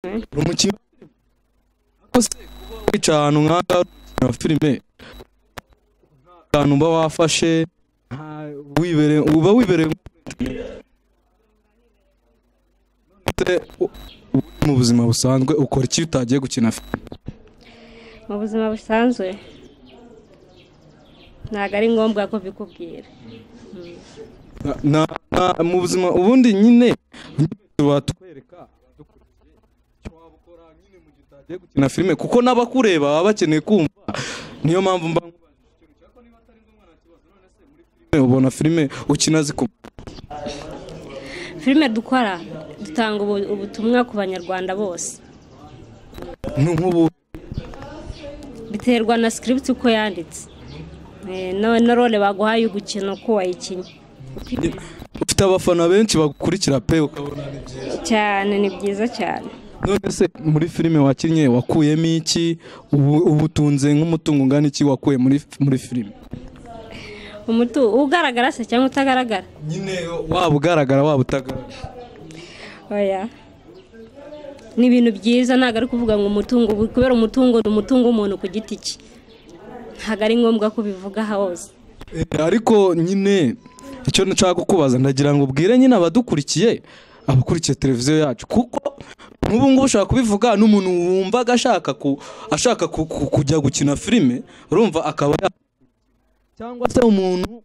umukino kose wica ahantu nk'aha na filime ahantu uba wafashe uba wibereye mu buzima busanzwe ukora iki utagiye gukina filime? Mu buzima busanzwe ntago ari ngombwa ko bikubwira. Mu buzima ubundi nyine watwereka icyo waba ukora nyine mu gihe utagiye gukina filime, kuko n'abakureba baba bakeneye kumva. Niyo mpamvu mba ubona filime ukina zikubwira. Filime dukora dutanga ubutumwa ku banyarwanda bose. Nk'ubu biterwa na script uko yanditse, na role baguhaye ugukina uko wayikinnye. Ufite abafana benshi bagukurikira pe, ukabona ni byiza cyane, ni byiza cyane. None se muri filime wakinnye wakuyemo iki? Ubutunze nk'umutungo ngana iki wakuye muri filime? Ugaragara se cyangwa utagaragara? Nyine waba ugaragara waba utagaragara. Oya, ni ibintu byiza, ntago ari kuvuga ngo umutungo, kubera umutungo ni umutungo w'umuntu ku giti cye, ntago ari ngombwa ko bivuga hose. Ariko nyine icyo nshaka kukubaza, ndagira ngo ubwire nyine abadukurikiye, abakurikiye televiziyo yacu, kuko nk'ubu ngubu ushaka kubivuga n'umuntu wumvaga ashaka kujya gukina filime, urumva akaba cyangwa se umuntu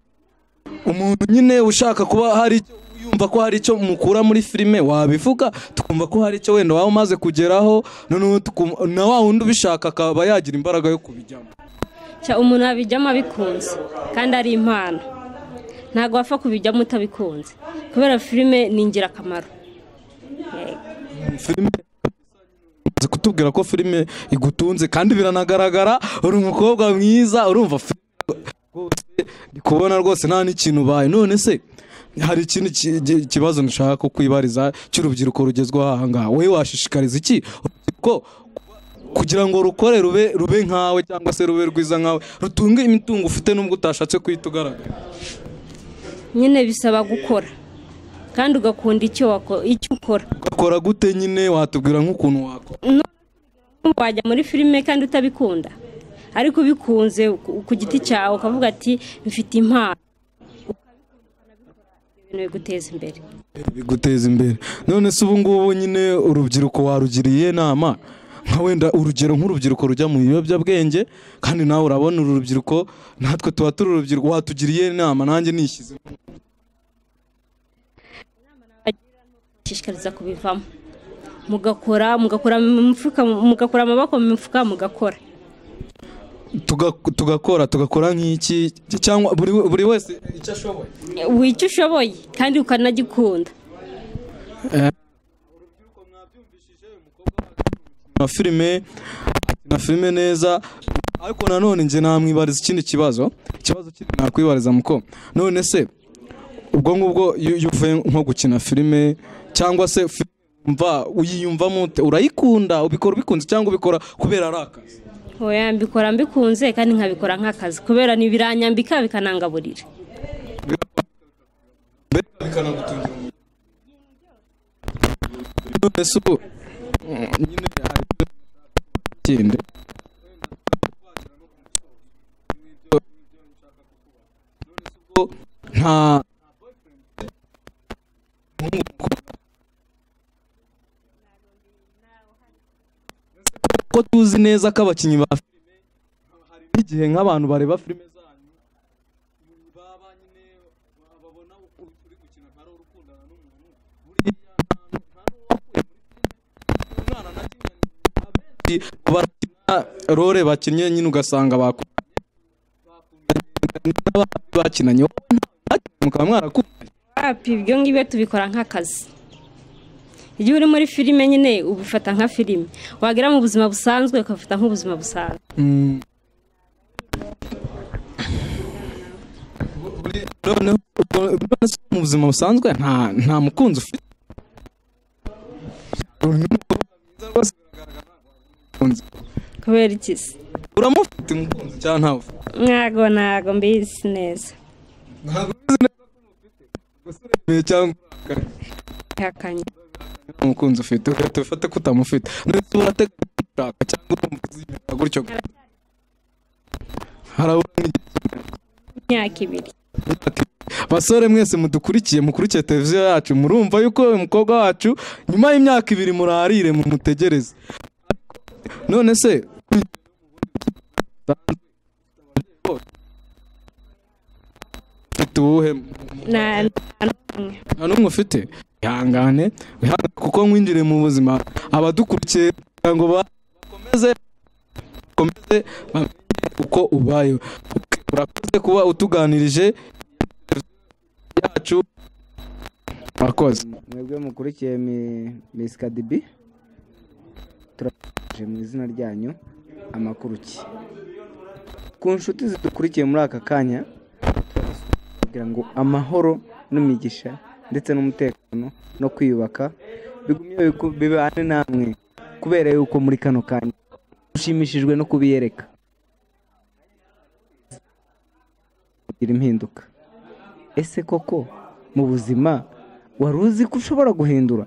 nyine ushaka kuba hari yumva ko hari icyo mukura muri filime, wabivuga tukumva ko hari icyo wenda waba umaze kugeraho, noneho na wa wundi ubishaka akaba yagira imbaraga yo kubijyamo. Umuntu abijyamo abikunze kandi ari impano, ntabwo wapfa kubijyamo utabikunze, kubera filime ni ingirakamaro. Filime kutubwira ko filime igutunze kandi biranagaragara, uri umukobwa mwiza, urumva kubona rwose nta n'ikintu ubaye. None se hari ikindi kibazo nshaka ko kwibariza cy'urubyiruko rugezweho aha ngaha, wowe washishikariza iki urubyiruko kugira ngo rukore rube nkawe, cyangwa se rube rwiza nkawe, rutunge imitungo ufite nubwo utashatse kwita ugaragara? Nyine bisaba gukora kandi ugakunda icyo ukora. Ugakora gute nyine? Watubwira nk'ukuntu wakora? Wajya muri filime kandi utabikunda, ariko ubikunze ku giti cyawe ukavuga ati mfite impano, ibintu biguteza imbere. None se ubu ngubu nyine urubyiruko warugiriye inama, nka wenda urugero nk'urubyiruko rujya mu biyobyabwenge, kandi nawe urabona uru rubyiruko, natwe tuba turi urubyiruko, watugiriye inama nanjye nishyize shishikariza kubivamo, mugakora amaboko mu mifuka, mugakora tugakora nk'iki, cyangwa buri wese icyo ashoboye, icyo ushoboye kandi ukanagikunda. Urubyiruko mwabyumvishije, umukobwa na filime neza, ariko nanone nje namwibariza ikindi kibazo kiri nakwibariza muko. None se ubwo ngubwo iyo uvuye nko gukina filime, cyangwa se mva uyiyumvamo, urayikunda, ubikora ubikunze cyangwa ubikora kubera ari akazi? Oya, mbikora mbikunze kandi nkabikora nk'akazi, kubera ni biranyambika bikanangaburira. Bikanagutungira none se nyine hari ikindi nta ko tuzi neza ko abakinnyi ba filime hari n'igihe nk'abantu bareba filime zanyu baba nyine babona uri gukina ari urukundana n'umuntu, buriya nta n'uwakuye muri filime, umwana na kimwe abenshi barakina role bakinnye nyine ugasanga bakinanye mukaba mwarakundanye. Ibyo ngibyo tubikora nk'akazi. Iyo uri muri filime nyine ubifata nka filime, wagera mu buzima busanzwe ukafata nk'ubuzima busanzwe. None mu buzima busanzwe nta mukunzi ufite? Kubera iki se? Uramufite umukunzi cyangwa ntawe ufite? Ntago mbizi neza. Ntago mbizi neza ko umufite? Gusa uremeye cyangwa urakanye? Yakanye. umukunzi ufite ugahita ufata ko utamufite ndetse urateganya gushaka cyangwa umuzimira gutyo harabura imyaka 2. basore mwese mukurikiye televiziyo yacu murumva yuko umukobwa wacu nyuma y'imyaka 2 murarire mumutegereze none se tuhe n'umwe ufite ihangane kuko nkwinjire mu buzima abadukurikiye ngo bakomeze uko ubaye urakoze kuba utuganirije yacu murakoze mwebwe mukurikiye Miss Kadibi turaje mu izina ryanyu amakuru ki ku nshuti zidukurikiye muri aka kanya kugira ngo amahoro n'imigisha ndetse n'umutekano no kwiyubaka bigumye bibane namwe kubera yuko muri kano kanya ushimishijwe no kubiyereka kugira impinduka. Ese koko mu buzima wari uzi ko ushobora guhindura?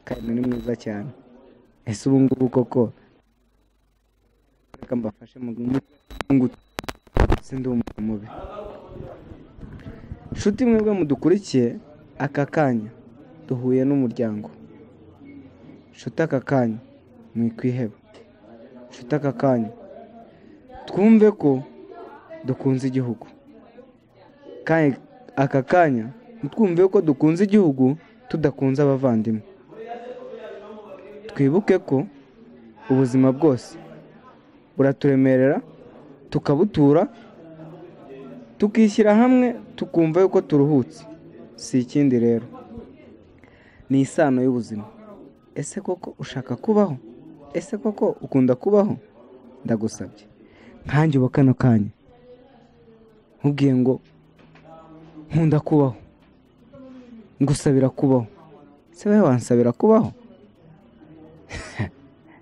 Kandi ni mwiza cyane. Ese ubu ngubu koko reka mbafashe mu ngutu sindi umuntu mubi. Nshuti mwebwe mudukurikiye aka kanya duhuye n'umuryango. Nshuti aka kanya mwikwiheba. Nshuti aka kanya twumve ko dukunze igihugu. Kandi aka kanya twumve ko dukunze igihugu tudakunze abavandimwe. Twibuke ko ubuzima bwose buraturemerera tukabutura tukishyira hamwe tukumva yuko turuhutse. Si ikindi rero ni isano y'ubuzima. Ese koko ushaka kubaho? Ese koko ukunda kubaho? Ndagusabye nkanjye uba kano kanya nkubwiye ngo nkunda kubaho, ngusabira kubaho. Se wowe wansabira kubaho?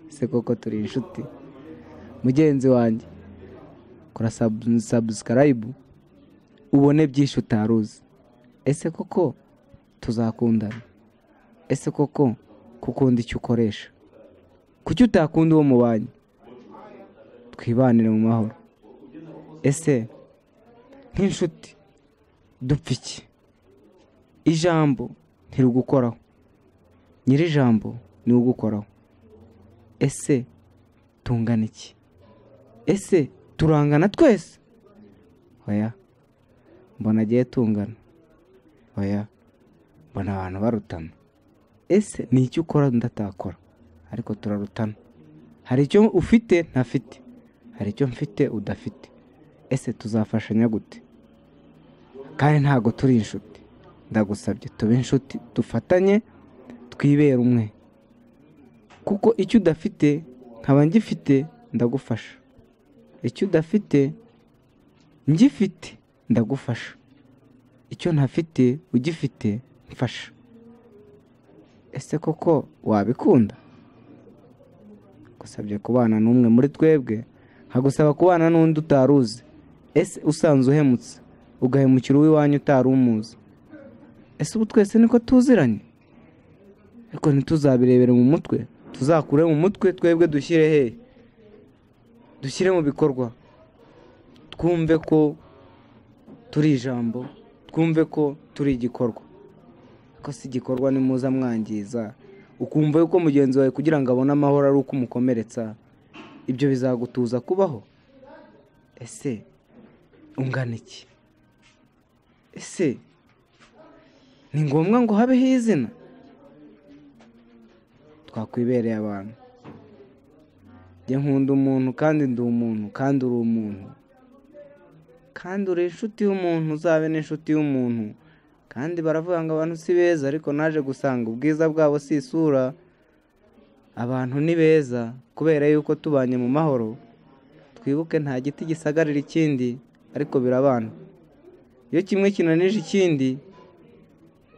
Se koko turi inshuti mugenzi wanjye, kora subscribe ubone byinshi utaruzi. Ese koko tuzakundana? Ese koko kukunda icyo ukoresha? Kuki utakunda uwo mubanye? Twibanire mu mahoro. Ese nk'inshuti dupfa iki? Ijambo ntirugukoraho, nyiri ijambo ni ugukoraho. Ese tungana iki? Ese turangana twese? Oya, mbona agiye tungana. Oya, mbona abantu barutana. Ese ni icyo ukora ndatakora, ariko turarutana. Hari icyo ufite ntafite, hari icyo mfite udafite. Ese tuzafashanya gute? Kandi ntago turi inshuti. Ndagusabye tube inshuti, dufatanye, twibere umwe. Kuko icyo udafite nkaba ngifite ndagufasha. Icyo udafite ngifite ndagufasha. Icyo ntafite ugifite mfasha. Ese koko wabikunda? Gusabye kubana n'umwe muri twebwe, nkagusaba kubana n'undi utaruzi. Ese usanzwe uhemutse ugahemukira uw'iwanyu utari umuzi? Ese ubu twese niko tuziranye? Ariko ntituzabirebere mu mutwe, tuzakure mu mutwe twebwe dushyire hehe? Dushyire mu bikorwa. Twumve ko turi ijambo, twumve ko turi igikorwa. Ko si igikorwa ni muza mwangiza, ukumva yuko mugenzi wawe kugira ngo abone amahoro ari uko umukomeretsa. Ibyo bizagutuza kubaho? Ese ungana iki? Ese ni ngombwa ngo habeho izina? Twakwibereye abantu. Njye nkunda umuntu kandi ndi umuntu kandi uri umuntu. Kandi uri inshuti y'umuntu uzabe n'inshuti y'umuntu. Kandi baravuga ngo abantu si beza, ariko naje gusanga ubwiza bwabo si isura. Abantu ni beza kubera yuko tubanye mu mahoro. Twibuke nta giti gisagarira ikindi, ariko birabana. Iyo kimwe kinanije ikindi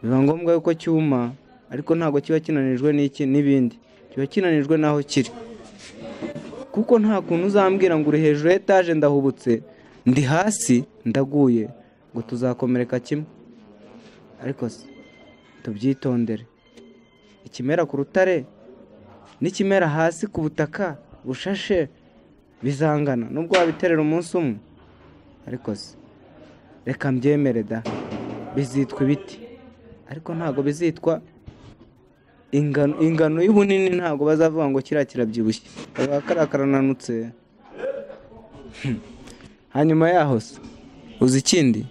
biba ngombwa yuko cyuma, ariko ntago kiba kinanijwe n'ibindi. Kiba kinanijwe naho kiri. Kuko nta kuntu uzambwira ngo uri hejuru etaje ndahubutse, ndi hasi ndaguye, ngo tuzakomereka kimwe. Ariko tubyitondere. Ikimera ku rutare n'ikimera hasi ku butaka bushashe bizangana nubwo wabiterera umunsi umwe. Ariko se reka mbyemere da, bizitwa ibiti ariko ntabwo bizitwa ingano y'ubunini. Ntabwo bazavuga ngo kiriya kirabyibushye, kariya karananutse. Hanyuma yaho se uzi ikindi,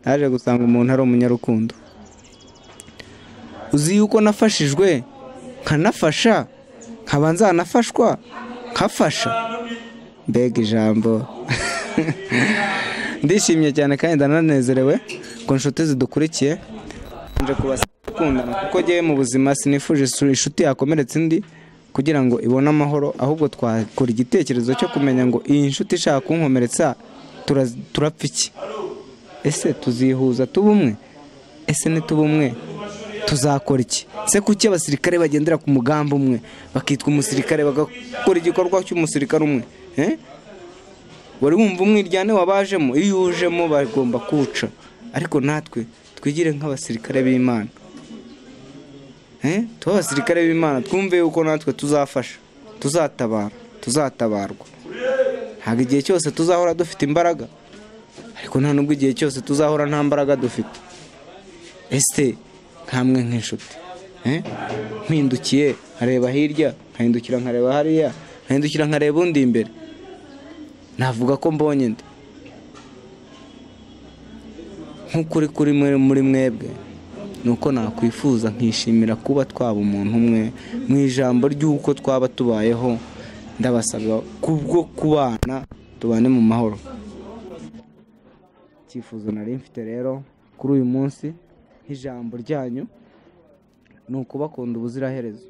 naje gusanga umuntu ari umunyarukundo. Uzi yuko nafashijwe nkanafasha, nkaba nzanafashwa nkafasha. Mbega ijambo. Ndishimye cyane kandi ndananezerewe ku nshuti zidukurikiye. Nje kubakundana kuko ngewe mu buzima sinifuje inshuti yakomeretse indi kugira ngo ibone amahoro, ahubwo twakora igitekerezo cyo kumenya ngo iyi nshuti ishaka kunkomeretsa turapfa iki? Ese tuzihuza tuba umwe? Ese nituba umwe tuzakora iki? Se kuki abasirikare bagendera ku mugambi umwe bakitwa umusirikare bagakora igikorwa cy'umusirikare umwe? Wari wumva umwiryane wabajemo? Iyo ujemo bagomba kuca. Ariko natwe twigire nk'abasirikare b'Imana. Tuba abasirikare b'Imana, twumve yuko natwe tuzafasha, tuzatabara, tuzatabarwa. Ntabwo igihe cyose tuzahora dufite imbaraga, ariko nta nubwo igihe cyose tuzahora nta mbaraga dufite. Ese nkamwe nk'inshuti mpindukiye nkareba hirya, nkahindukira nkareba hariya, nkahindukira nkareba undi imbere, navuga ko mbonye nde? Nk'ukuri kuri muri mwebwe nuko nakwifuza nkishimira kuba twaba umuntu umwe mu ijambo ry'uko twaba tubayeho. Ndabasaba kubwo kubana tubane mu mahoro. Icyifuzo nari mfite rero kuri uyu munsi nk'ijambo ryanyu ni ukubakunda ubuziraherezo,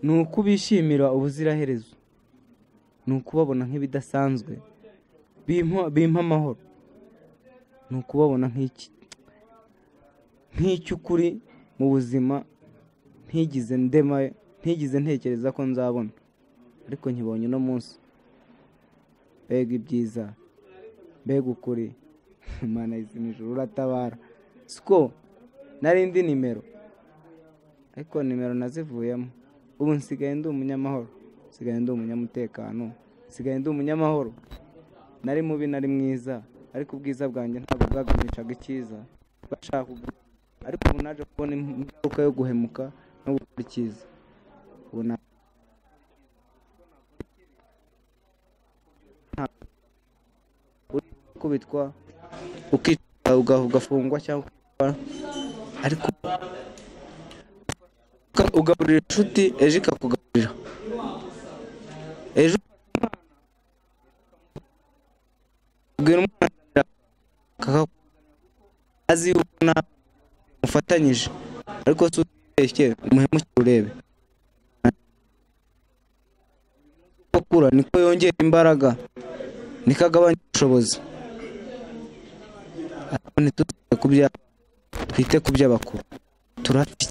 ni ukubishimira ubuziraherezo, ni ukubabona nk'ibidasanzwe bimpa amahoro, ni ukubabona nk'icy'ukuri mu buzima ntigize ntekereza ko nzabona, ariko nkibonye uno munsi. Mbega ibyiza, mbega ukuri. Imana y'ijuru uratabara. Siko nari ndi nimero, ariko nimero nazivuyemo. Ubu nsigaye ndi umunyamahoro, nsigaye ndi umunyamutekano, nsigaye ndi umunyamahoro. Nari mubi nari mwiza, ariko ubwiza bwanjye ntabwo bwaganishaga icyiza bashaka, ariko ubu naje kubona ingaruka yo guhemuka no gukora icyiza. Ubu ukubitwa ukica ugafungwa cyangwa ariko ugaburira inshuti ejo ikakugaburira. Ejo ubwira umwana azi yuko mufatanyije, ariko si uteshye umuhemukire urebe. Ukura niko yongera imbaraga, niko agabanya ubushobozi. Twite ku by'abakuru. Turafite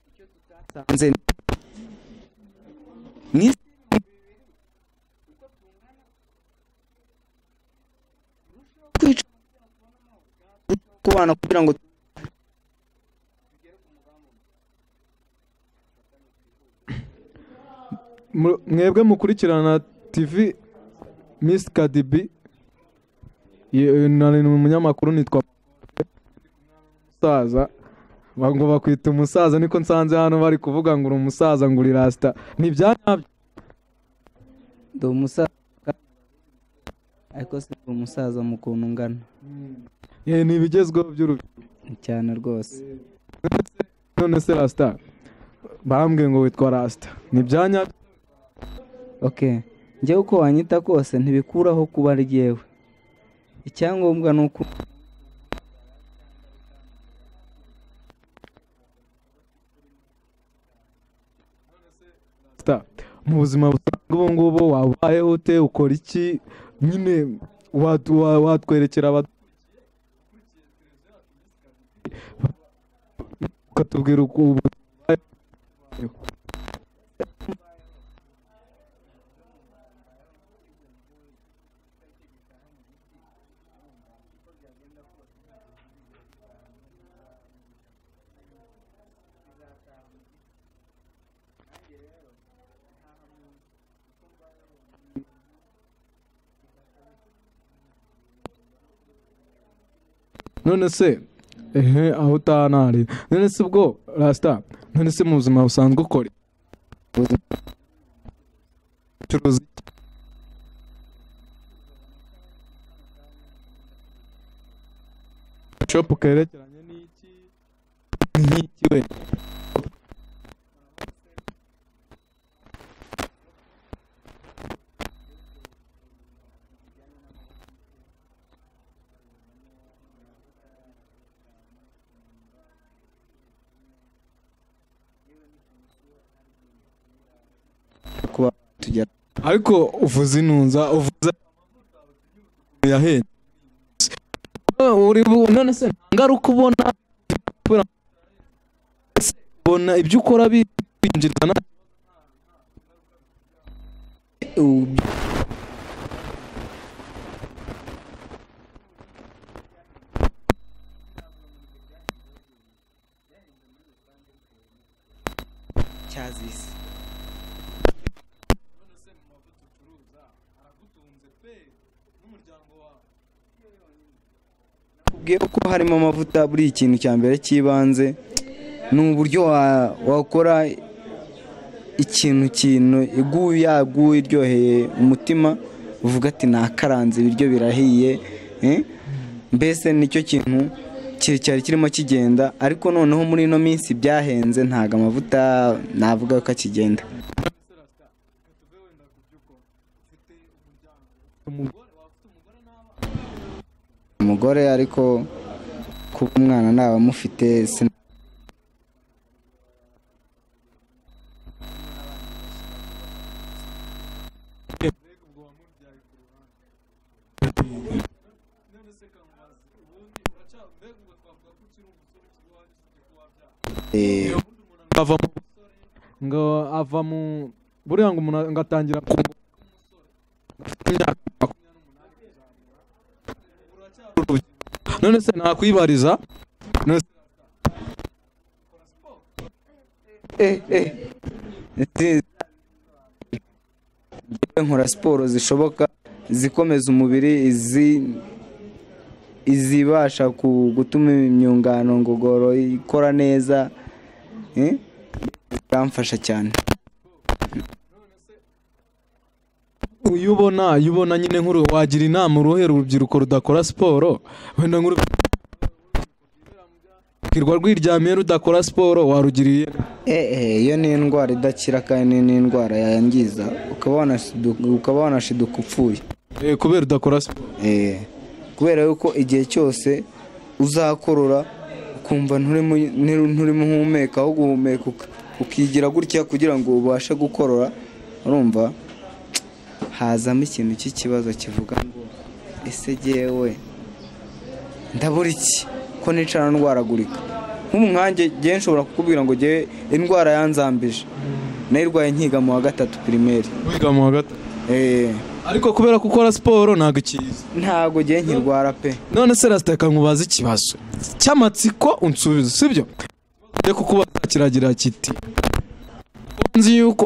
icyo tutasanze kwica kubana kugira ngo mwebwe mukurikirana TV Miss Kadibi. Nari umunyamakuru nitwa umusaza, ngo bakwita umusaza, niko nsanze hano bari kuvuga ngo uri umusaza ngo uri rasta. Ni byanyabyo? Ndi umusaza ariko si umusaza mu kuntu ngana. Ni ibigezweho by'urubyiruko cyane rwose. None se rasta bambwiye ngo witwa rasta, ni byanyabyo? Okay, njyewe uko wanyita kose ntibikuraho kuba ari jyewe. Icyangombwa ni uko mu buzima busanzwe ubu ngubu wabayeho ute, ukora iki? Nyine watwerekera ukatubwira uko ubu. none se aho utanari none se ubwo rasta none se mu buzima busanzwe ukora curuzi shop kerekeranye n'iki we kuba tugera ariko uvuze intunza uvuze yahe none se ngaruka ubona ibyo ukora binjirana cyazisi kubwiye ko harimo amavuta buri ikintu cya mbere cy'ibanze ni uburyo wakora ikintu yaguye iryoheye umutima uvuga ati nakaranze ibiryo birahiye mbese nicyo kintu cyari kirimo kigenda ariko noneho muri ino minsi byahenze ntago amavuta navuga ko akigenda umugore ariko kuba umwana naba amufite ngo ava mu buriya ngo umuntu ngatangira ku none se nakwibariza nkora siporo zishoboka zikomeza umubiri izibasha gutuma imyungano ngogoro ikora neza biramfasha cyane iyo ubona nyine nkuru wagira inama uruhera urubyiruko rudakora siporo wenda nkuru kirwa rwiryamiye rudakora siporo warugiriye iyo ni indwara idakira kandi ni indwara yangiza ukaba wanashiduka upfuye kubera udakora siporo kubera yuko igihe cyose uzakorora ukumva nturimo uhumeka aho guhumeka ukigira gutya kugira ngo ubashe gukorora urumva hazamo ikintu cy'ikibazo kivuga ngo ese jyewe ndabura iki ko nicara ndwaragurika nk'ubu nkanjye jyewe nshobora kukubwira ngo jyewe indwara yanzambije nayirwaye nkiga mu wa gatatu primaire wiga mu wa gatatu ariko kubera ko ukora siporo ntabwo ikiza ntabwo jyewe nkirwara pe none se rasiteka nkubaza ikibazo cy'amatsiko unsubiza sibyo reka kukubaza kiragira kiti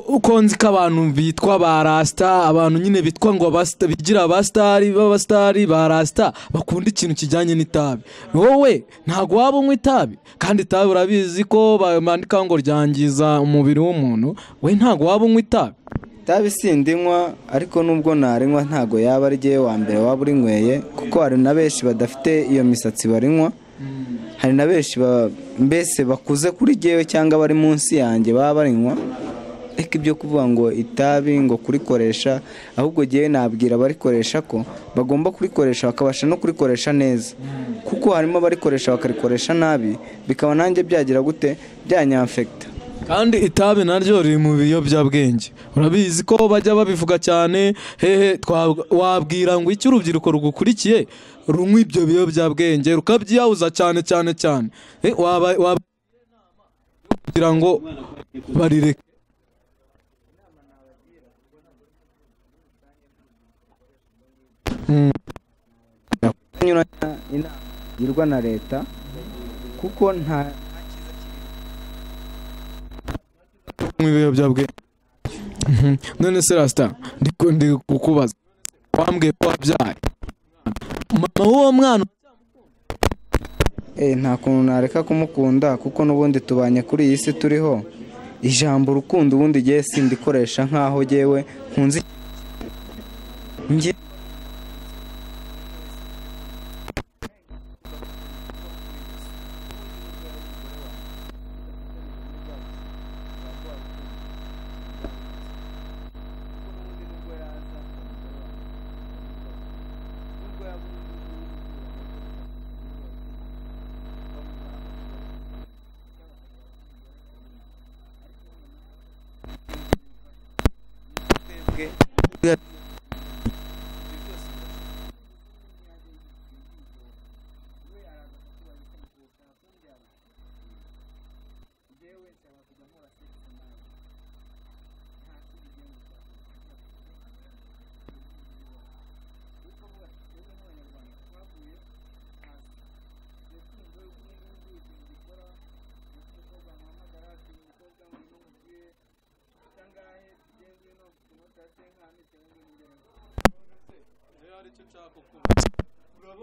uko nzi ko abantu bitwa ba rasita abantu nyine bitwa ngo bigira abasitari ba rasita bakunda ikintu kijyanye n'itabi wowe ntabwo waba unywa itabi kandi itabi urabizi ko bandika ngo ryangiza umubiri w'umuntu we ntabwo waba unywa itabi itabi sindinywa ariko nubwo narinywa ntabwo yaba ari jyewe wa mbere waba urinyweye kuko hari na benshi badafite iyo misatsi barinywa hari na benshi mbese bakuze kuri jyewe cyangwa bari munsi yanjye baba barinywa ariko ibyo kuvuga ngo itabi ngo kurikoresha ahubwo jyewe nabwira abarikoresha ko bagomba kurikoresha bakabasha no kurikoresha neza kuko harimo abarikoresha bakarikoresha nabi bikaba nanjye byagira gute byanyafekita kandi itabi naryo riri mu biyobyabwenge urabizi ko bajya babivuga cyane wabwira ngo iki urubyiruko rugukurikiye runywa ibyo biyobyabwenge rukabyiyahuza cyane kugira ngo barireke inama yirwa na leta kuko nta ibiyobyabwenge none se rasita ndi kukubaza wambwiye ko wabyaye mama w'uwo mwana nta kuntu nareka kumukunda kuko n'ubundi tubanye kuri iyi si turiho. Ijambo urukundo ubundi igihe sindikoresha nk'aho jyewe nkunze njye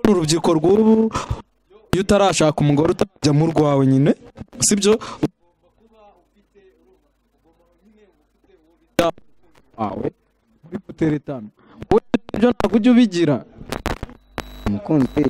urubyiruko rw'ubu iyo utarashaka umugore utajya mu rwawe nyine sibyo wawe muri guteretana wowe ibyo ntabwo ujya ubigira umukunzi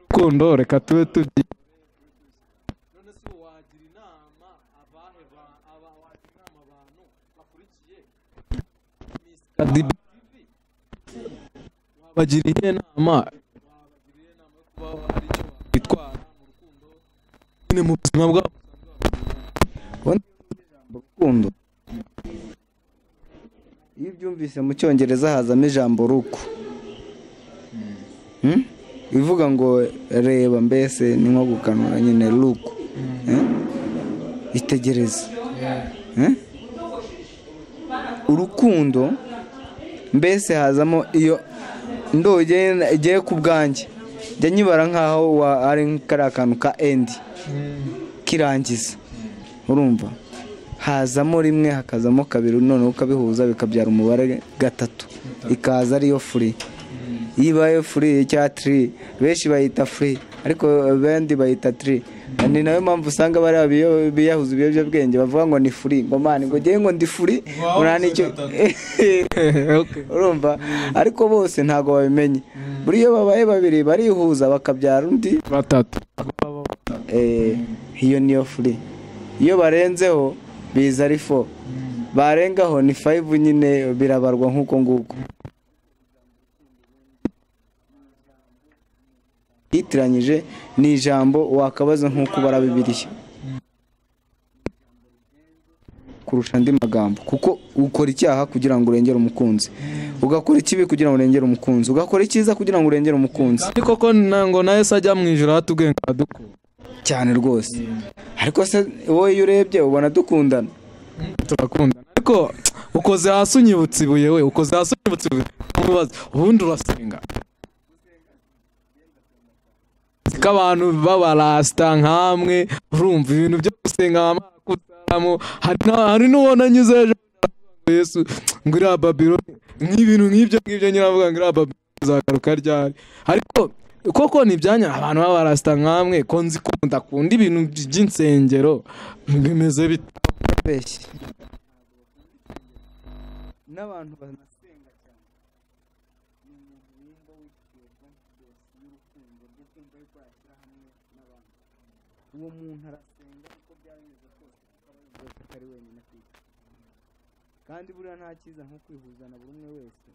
urukundo reka tube tubyi none se wagira inama abantu bakurikiye wabagira inama yo kuba hari icyo bitwara mu rukundo nyine mu buzima bwabo urukundo iyo ubyumvise mu cyongereza hazamo ijambo ruku bivuga ngo reba mbese ni nko gukanura nyine ruku itegereze urukundo mbese hazamo iyo igiye ku bwanjye njya nyibara nk'aho ari kariya kantu ka endi kirangiza urumva hazamo rimwe hakazamo kabiri noneho ukabihuza bikabyara umubare gatatu ikaza ariyo furi iyo ibaye furi cyangwa tiri benshi bayita furi ariko abandi bayita tiri ni nayo mpamvu usanga bariya biyahuza ibiyobyabwenge bavuga ngo ni furi ngo mani ngo ngewe ngo ndi furi urumva ariko bose ntabwo babimenye buri iyo babaye babiri barihuza bakabyara undi batatu iyo niyo furi iyo barenzeho biza ari 4 barengaho ni 5 nyine birabarwa nk'uko nguko itiranyije ni ijambo wakabaza nk'uko bara Bibiliya kurusha andi magambo kuko ukora icyaha kugira ngo urengere umukunzi ugakora ikibi kugira ngo urengere umukunzi ugakora icyiza kugira ngo urengere umukunzi ariko ko nango na Yesu ajya mu ijuru atubwenga adukunda cyane rwose ariko se wowe iyo urebye ubona dukundana turakundana ariko ukoze hasi unyibutse ibuye we ukoze hasi unyibutse ibuye umubaza ubundi urasenga ko abantu b'abarasta nkamwe urumva ibintu byo gusenga amakutaramo hari n'ubona nyuze ejo Yesu ngo iriya Babyloni nk'ibintu nk'ibyo nyiravuga ngo iriya Babyloni izagaruka ryari ariko koko ni ibyanya abantu b'abarasta nkamwe ko nzi ko ndakunda ibintu by'insengero bimeze bitabeshye n'abantu banasenga cyane ni umuntu wumva wifitiye confidence y'urukundo rwo kumva yuko yashyira hamwe n'abantu uwo muntu arasenga uko byageze kose kuko aba yumva ko atari wenyine ku isi kandi buriya nta cyiza nko kwihuza na buri umwe wese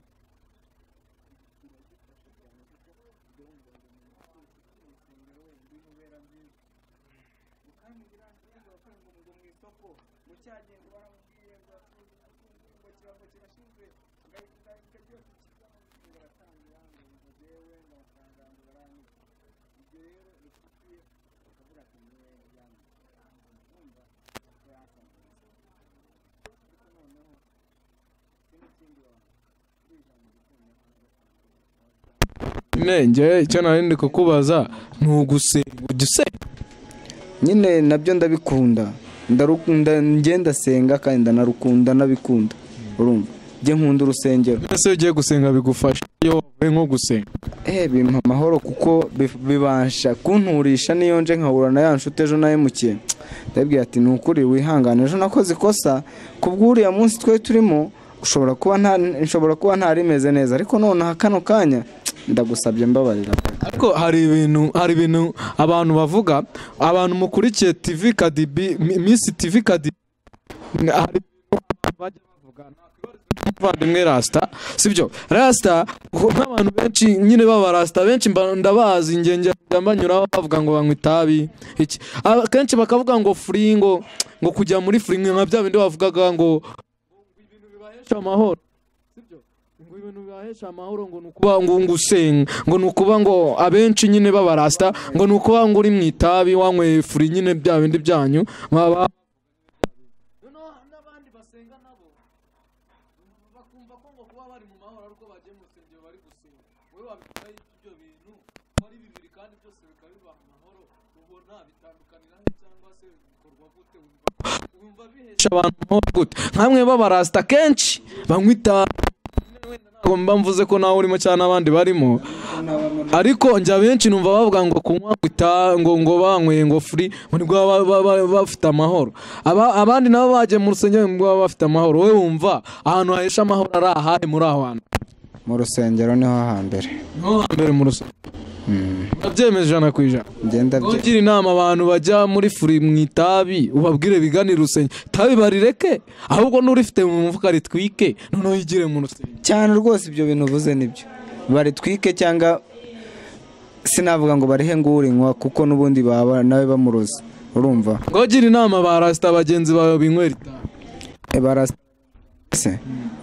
njye icyo nari ndi kukubaza ni ugusenga ujya usenga nyine nabyo ndabikunda ndarukunda ngenda senga kandi ndanarukunda nabikunda urumva njye nkunda urusengero ese ugiye gusenga bigufasha iyo wavuye nko gusenga bimpa amahoro kuko bibasha kunturisha niyo nje nkahura na ya nshuti ejo nahemukiye ndabwira ati ni ukuri wihangane ejo nakoze ikosa kubw'uriya munsi twe turimo ushobora kuba ntarimeze neza ariko nonaha kano kanya ndagusabye mbabarira ariko hari ibintu abantu bavuga abantu mukurikiye TV Kadibi Miss TV Kadibi hari bajya bavuga n'abavandimwe Rasta sibyo Rasta nk'abantu benshi nyine baba Rasta benshi ndabazi ngenge ndambanyuraho bavuga ngo banywa itabi iki kenshi bakavuga ngo free ngo kujya muri free nka bya bindi bavugaga ngo ibintu bibahesha amahoro sibyo ngo ibintu bibahesha amahoro ngo nukuba ngo ngusenga ngo nukuba ngo abenshi nyine baba Rasta ngo nukuba ngo uri mu itabi wanywe free nyine bya bindi byanyu baba n'abandi basenga nabo bakumva ko ngo kuba bari mu mahoro ariko bagiye mu rusengero bari gusenga wowe wabikora ibyo bintu ari bibiri kandi byose bikaba bibaha amahoro ubona bitandukanira cyangwa se bikorwa gute wumva bihesha abantu amahoro gute nkamwe baba Rasta kenshi banywa itabi ntabwo mba mvuze ko nawe urimo cyane n'abandi barimo ariko njya benshi numva bavuga ngo kunywa ngo banyweye ngo free nibwo baba bafite amahoro abandi nabo bagiye mu rusengero nibwo baba bafite amahoro wowe wumva ahantu hahesha amahoro ari ahahe muri aho hantu mu rusengero niho hambere mu rusengero ndabyemeje 100%. ngenda ugira inama abantu bajya muri free mu itabi ubabwire biganira urusengero itabi barireke ahubwo n'urifite mu mufuka ritwike noneho yigire mu rusengero cyane rwose ibyo bintu uvuze nibyo baritwike cyangwa sinavuga ngo barihe ngurinywa kuko n'ubundi baba nawe bamuroza urumva ngo gira inama ba Rasta bagenzi bawe binywera itabi barasa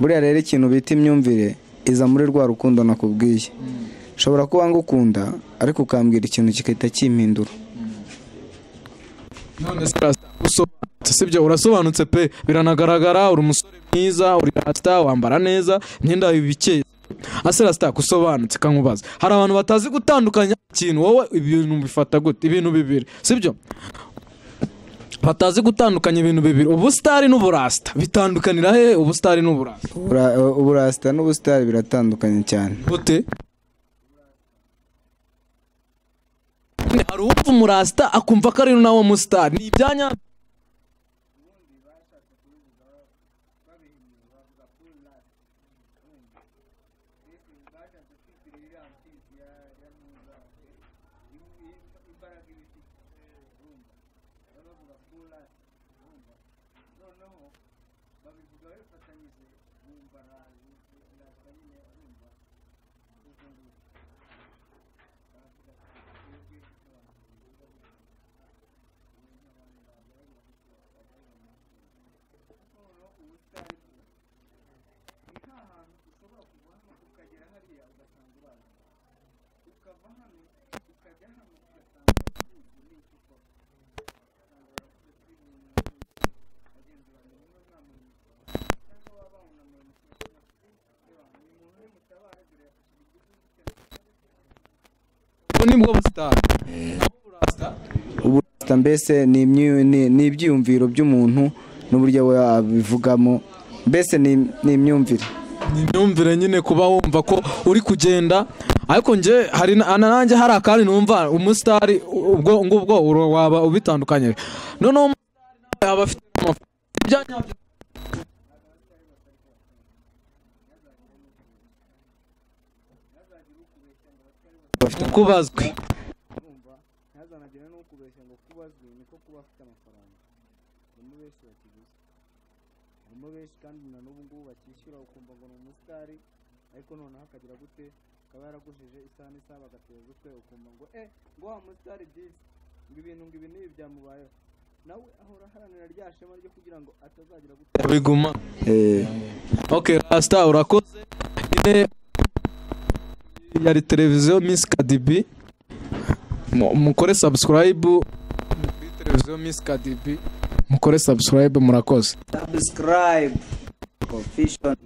buriya rero ikintu bita imyumvire iza muri rwa rukundo nakubwiye ushobora kuba ngukunda ariko ukambwira ikintu kigahita kimpindura none se Rasta sibyo urasobanutse pe biranagaragara uri umusore mwiza uri Rasta wambara neza imyenda y'ibikeye ase Rasta kusobanutse kankubaza hari abantu batazi gutandukanya ikintu wowe ibintu bifata gute ibintu bibiri sibyo batazi gutandukanya ibintu bibiri ubustari n'uburasta bitandukanira he ubustari n'uburasta uburasta n'ubustari biratandukanye cyane gute hari uwumva umurasta akumva ko ari nawe umusitari ni ibyanya nibwo busitani uburasta mbese ni ibyiyumviro by'umuntu n'uburyo we abivugamo mbese ni imyumvire nyine kuba wumva ko uri kugenda ariko nje hari nanjye hari akandi numva umusitari ubwo waba ubitandukanye noneho umusitari nawe aba afite amafaranga bafite kubazwe ntazanagira no kubeshya ngo kubazwe niko kuba afite amafaranga harimo benshi bakiguze harimo benshi kandi na n'ubu ngubu bakishyura ukumva ngo ni umusitari ariko noneho akagira gute akaba yaragujije isaha n'isaha bagateza utwe ukumva ngo ngo wa musitari byiza ngo ibintu n'ibi byamubayeho nawe ahora aharanira rya shema ryo kugira ngo atazagira gute biguma okay Rasta urakoze ine yari televiziyo Miss Kadibi mukore subscribe kuri televiziyo Miss Kadibi mukore subscribe murakoze. subscribe official.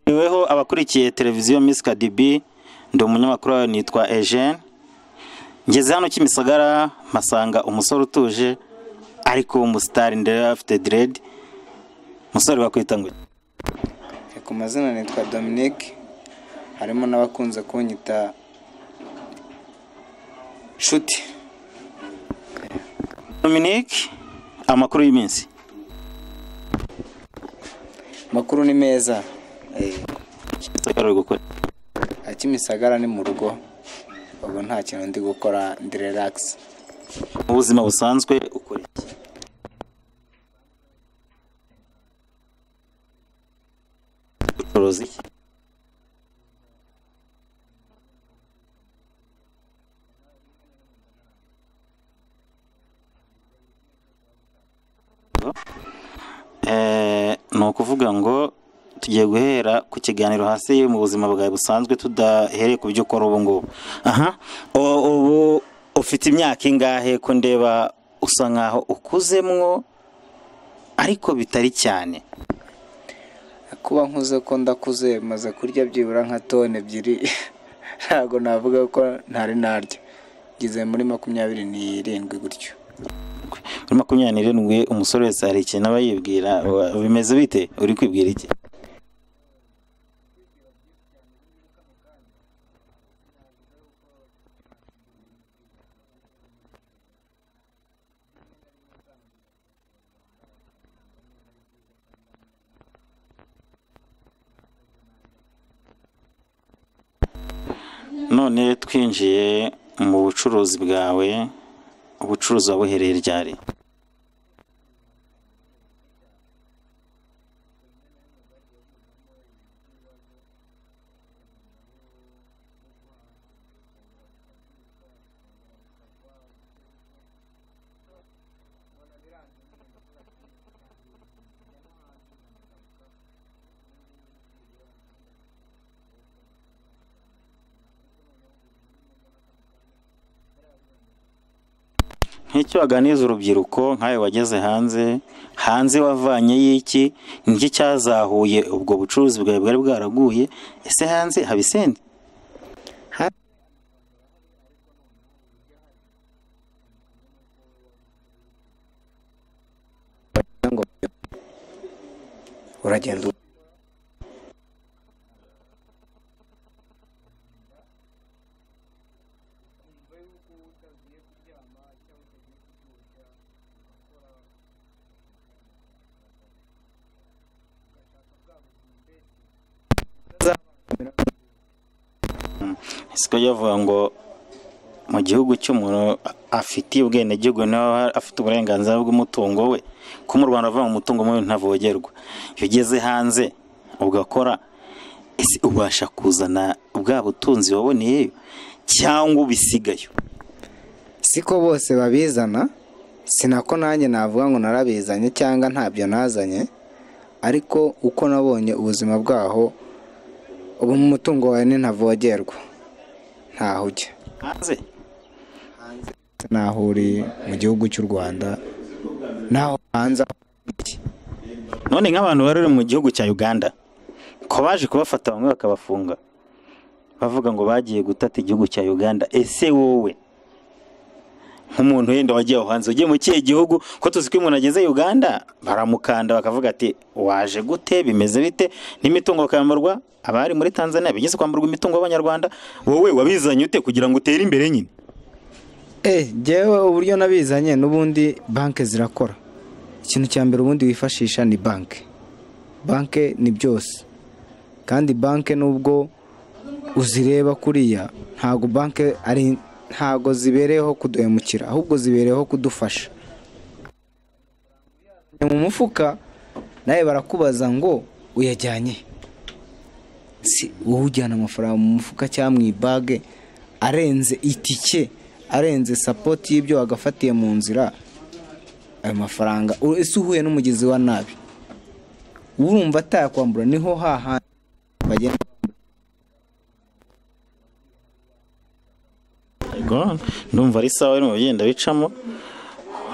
Niweho abakurikiye televiziyo Miss KDB, ndi umunyamakuru nitwa Eugene. Ngeze hano Kimisagara masanga umusore utuje ariko umustar ndere afite dread. Umusore bakwita ngo ku mazina nitwa Dominic, harimo n'abakunze kunyita Shuti. Dominic, amakuru y'iminsi. Makuru ni meza. Kimisagara gukora. Kimisagara ni mu rugo. Ubu nta kintu ndi gukora, ndi relax. Mu buzima busanzwe ukora iki? Ucuruza iki? Ni ukuvuga ngo tugiye guhera ku kiganiro hasi mu buzima bwawe busanzwe tudahereye ku byo ukora ubu ngubu. Ubu ufite imyaka ingahe ko ndeba usa nkaho ukuzemwo ariko bitari cyane? Kuba nkuze ko ndakuze, maze kurya byibura nka tone 2 ntago navuga ko ntari narya. Gize muri 27 gutyo. Muri 27 umusore wese hari ikintu aba yibwira. Bimeze bite? Uri kwibwira iki? None twinjiye mu bucuruzi bwawe, ubucuruzi wabuhereye ryari? Nk'icyo waganiza urubyiruko nkawe wageze hanze wavanye y'iki, niki cyazahuye ubwo bucuruzi bwawe bwari bwaraguye? Ese hanze habisende? Uragenda Siko yavuga ngo mu gihugu cy'umuntu afitiye ubwenegihugu nawe afite uburenganzira bw'umutungo we, ko mu Rwanda avuga mu mutungo mwe ntavogerwa. Iyo ugeze hanze ugakora, ese ubasha kuzana bwa butunzi waboneye cyangwa ubisigayo? siko bose babizana, sinako nanjye navuga ngo narabizanye cyangwa ntabyo nazanye, ariko uko nabonye ubuzima bwaho, ubu mu mutungo wawe ntavogerwa. Ntaho ujya hanze nahuri mu gihugu cy'u Rwanda, naho hanze. None nk'abantu bari mu gihugu cya Uganda ko baje kubafata bamwe bakabafunga bavuga ngo bagiye gutata igihugu cya Uganda, ese wowe nk'umuntu yenda wagiye hanze ugiye mu kihe gihugu, ko tuzi ko umuntu ageze Uganda baramukanda bakavuga ati waje gute, bimeze bite, n'imitungo bakayamburwa? Abari muri Tanzania bigeze kwamburwa imitungo y'Abanyarwanda, wowe wabizanye ute kugira ngo utere imbere nyine? Jewe uburyo nabizanye n'ubundi banke zirakora. Ikintu cya mbere ubundi wifashisha ni banke. Banke ni byose, kandi banke nubwo uzireba kuriya, ntago banke ari ntago zibereyeho kuduhemukira, ahubwo zibereyeho kudufasha. Mu mufuka nawe barakubaza ngo uyajyanye, si wowe ujyana amafaranga mu mufuka cyangwa mu ibage arenze itike, arenze support y'ibyo wagafatiye mu nzira, ayo mafaranga ese uhuye n'umugizi wa nabi urumva atayakwambura, niho haha bagenda. Ndumva ari sawa no bagenda bicamo.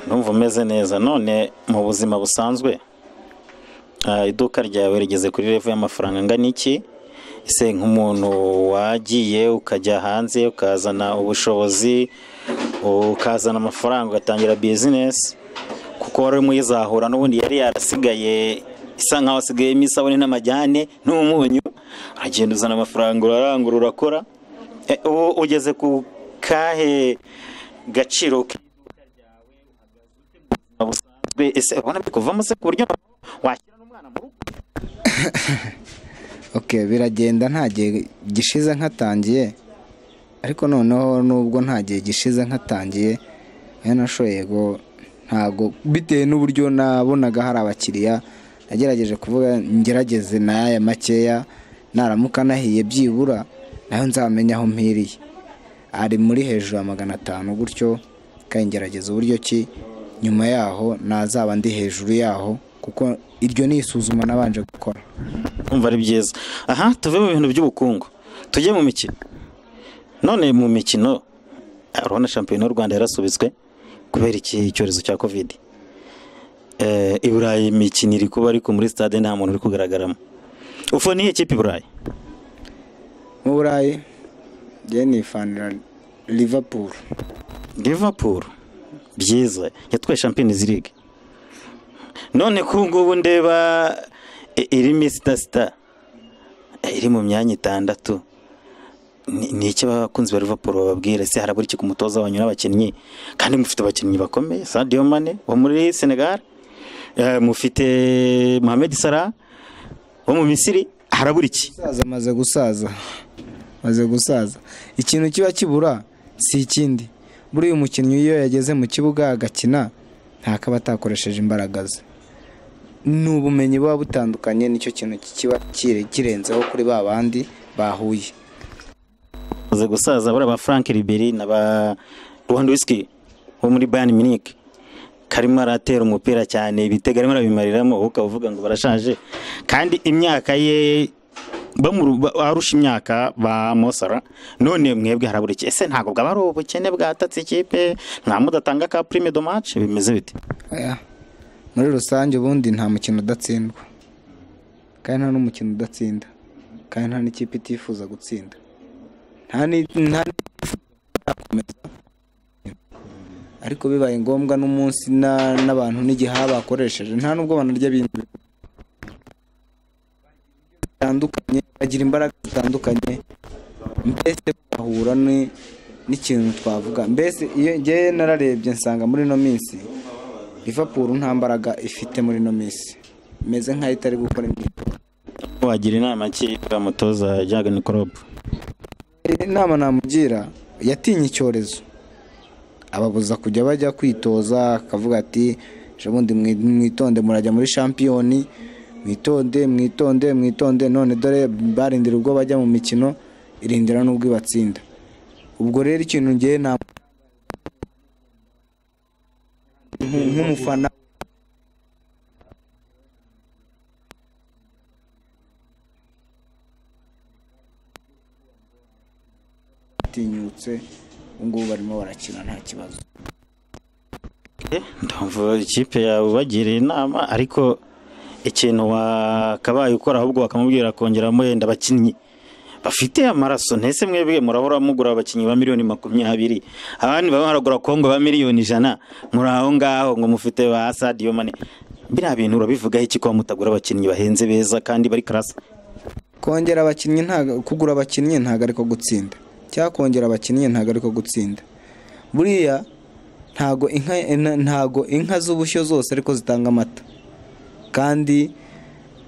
numva umeze neza. None mu buzima busanzwe iduka ryawe rigeze kuri level y'amafaranga angana iki? Ese nk'umuntu wagiye ukajya hanze ukazana ubushobozi ukazana amafaranga ugatangira business, kuko wari muyizahura n'ubundi yari yarasigaye isa nkaho asigayemo isabune n'amajyane n'umunyu, uragenda uzana amafaranga urarangura urakora. Ugeze ku kahe gaciro k'iduka ryawe uhagaze busanzwe? Ese ubona bikuvamo se ku buryo washyira n'umwana mu rugo? Okay, biragenda nta gihe gishize nkatangiye, ariko noneho nubwo nta gihe gishize nkatangiye nashoye go ntago bitewe n'uburyo nabonaga hari abakiriya, nagerageje kuvuga ngerageze n'aya makeya, naramuka nahiye byibura naho nzamenya aho mpiriye. Ari muri hejuru ya 500 gutyo, kandi ngerageza uburyo ki nyuma yaho nazaba ndi hejuru yaho, kuko iryo ni isuzuma nabanje gukora. Umva ari byiza. Aha tuve mu bintu by'ubukungu tujye mu mikino. None mu mikino urabona shampiyona y'u Rwanda yarasubitswe kubera iki cyorezo cya covid. I Burayi imikino iri kuba ariko muri stade nta muntu uri kugaragaramo. Ufo ni ikipe i Burayi? Mu Burayi je ni fanira Liverpool. Byiza, yatwaye Champions League. None ku ngubu ndeba iri Mr. iri mu myanya 6. Ni iki bakunzi ba Liverpool bababwira? Se harabura iki ku mutoza wanyu n'abakinnyi, kandi mufite abakinnyi bakomeye, Sadio Mane wo muri Senegal, mufite Mohamed Salah wo mu Misiri, harabura iki? Maze gusaza. Ikintu kiba kibura si ikindi, buri uyu mukinnyi iyo yageze mu kibuga agakina ntakaba atakoresheje imbaraga ze. N'ubumenyi buba butandukanye, nicyo kintu kiba kirenzeho kuri babandi bahuye. Maze gusaza bari ba Frank Ribery na ba Lewandowski wo muri Bayern Munich, karimo aratera umupira cyane, ibitego arimo arabimariramo, ukavuga ngo barashaje, kandi imyaka ye arusha imyaka ba Mosara. None mwebwe harabura iki? Ese ntago bwaba ari ubukene bwatatse ikipe, nta mudatanga ka prime de match, bimeze bite? Muri rusange ubundi nta mukino udatsindwa, kandi nta n'umukino udatsinda, kandi nta n'ikipe itifuza gutsinda, ariko bibaye ngombwa n'umunsi n'abantu n'igihe bakoresheje nta nubwo banarya ibintu bitandukanye, bagira imbaraga zitandukanye, mbese bahura n'ikintu twavuga. Mbese iyo ngiye nararebye nsanga muri no minsi Liverpool nta mbaraga ifite muri no minsi, imeze nk'aho itari gukora imyitozo. Wagira inama ki mutoza Jurgen Klopp? Inama namugira, yatinye icyorezo, ababuza kujya bajya kwitoza, akavuga ati jebundi mwitonde murajya muri shampiyoni, mwitonde. None dore barindira ubwo bajya mu mikino, irindira n'ubwo ibatsinda. Ubwo rero ikintu ngiye nk'umufana tinyutse, ngubu barimo barakina nta kibazo. Ndumva ikipe yawe bagiriye inama, ariko ikintu wakabaye ukora ahubwo bakamubwira kongeramo yenda abakinnyi bafite amaraso. Ntese mwebwe murahora mugura abakinnyi ba miliyoni 20, abandi baba haragura Kongo ba miliyoni 100, muri aho ngaho ngo mufite ba Sadio Mane. Bira bintu urabivuga iki ko mutagura abakinnyi bahenze beza kandi bari class? Kongera abakinnyi kugura abakinnyi ntago ariko gutsinda, cyakongera abakinnyi ntago ariko gutsinda. Buriya ntago inka z'ubushyo zose ariko zitanga amata, kandi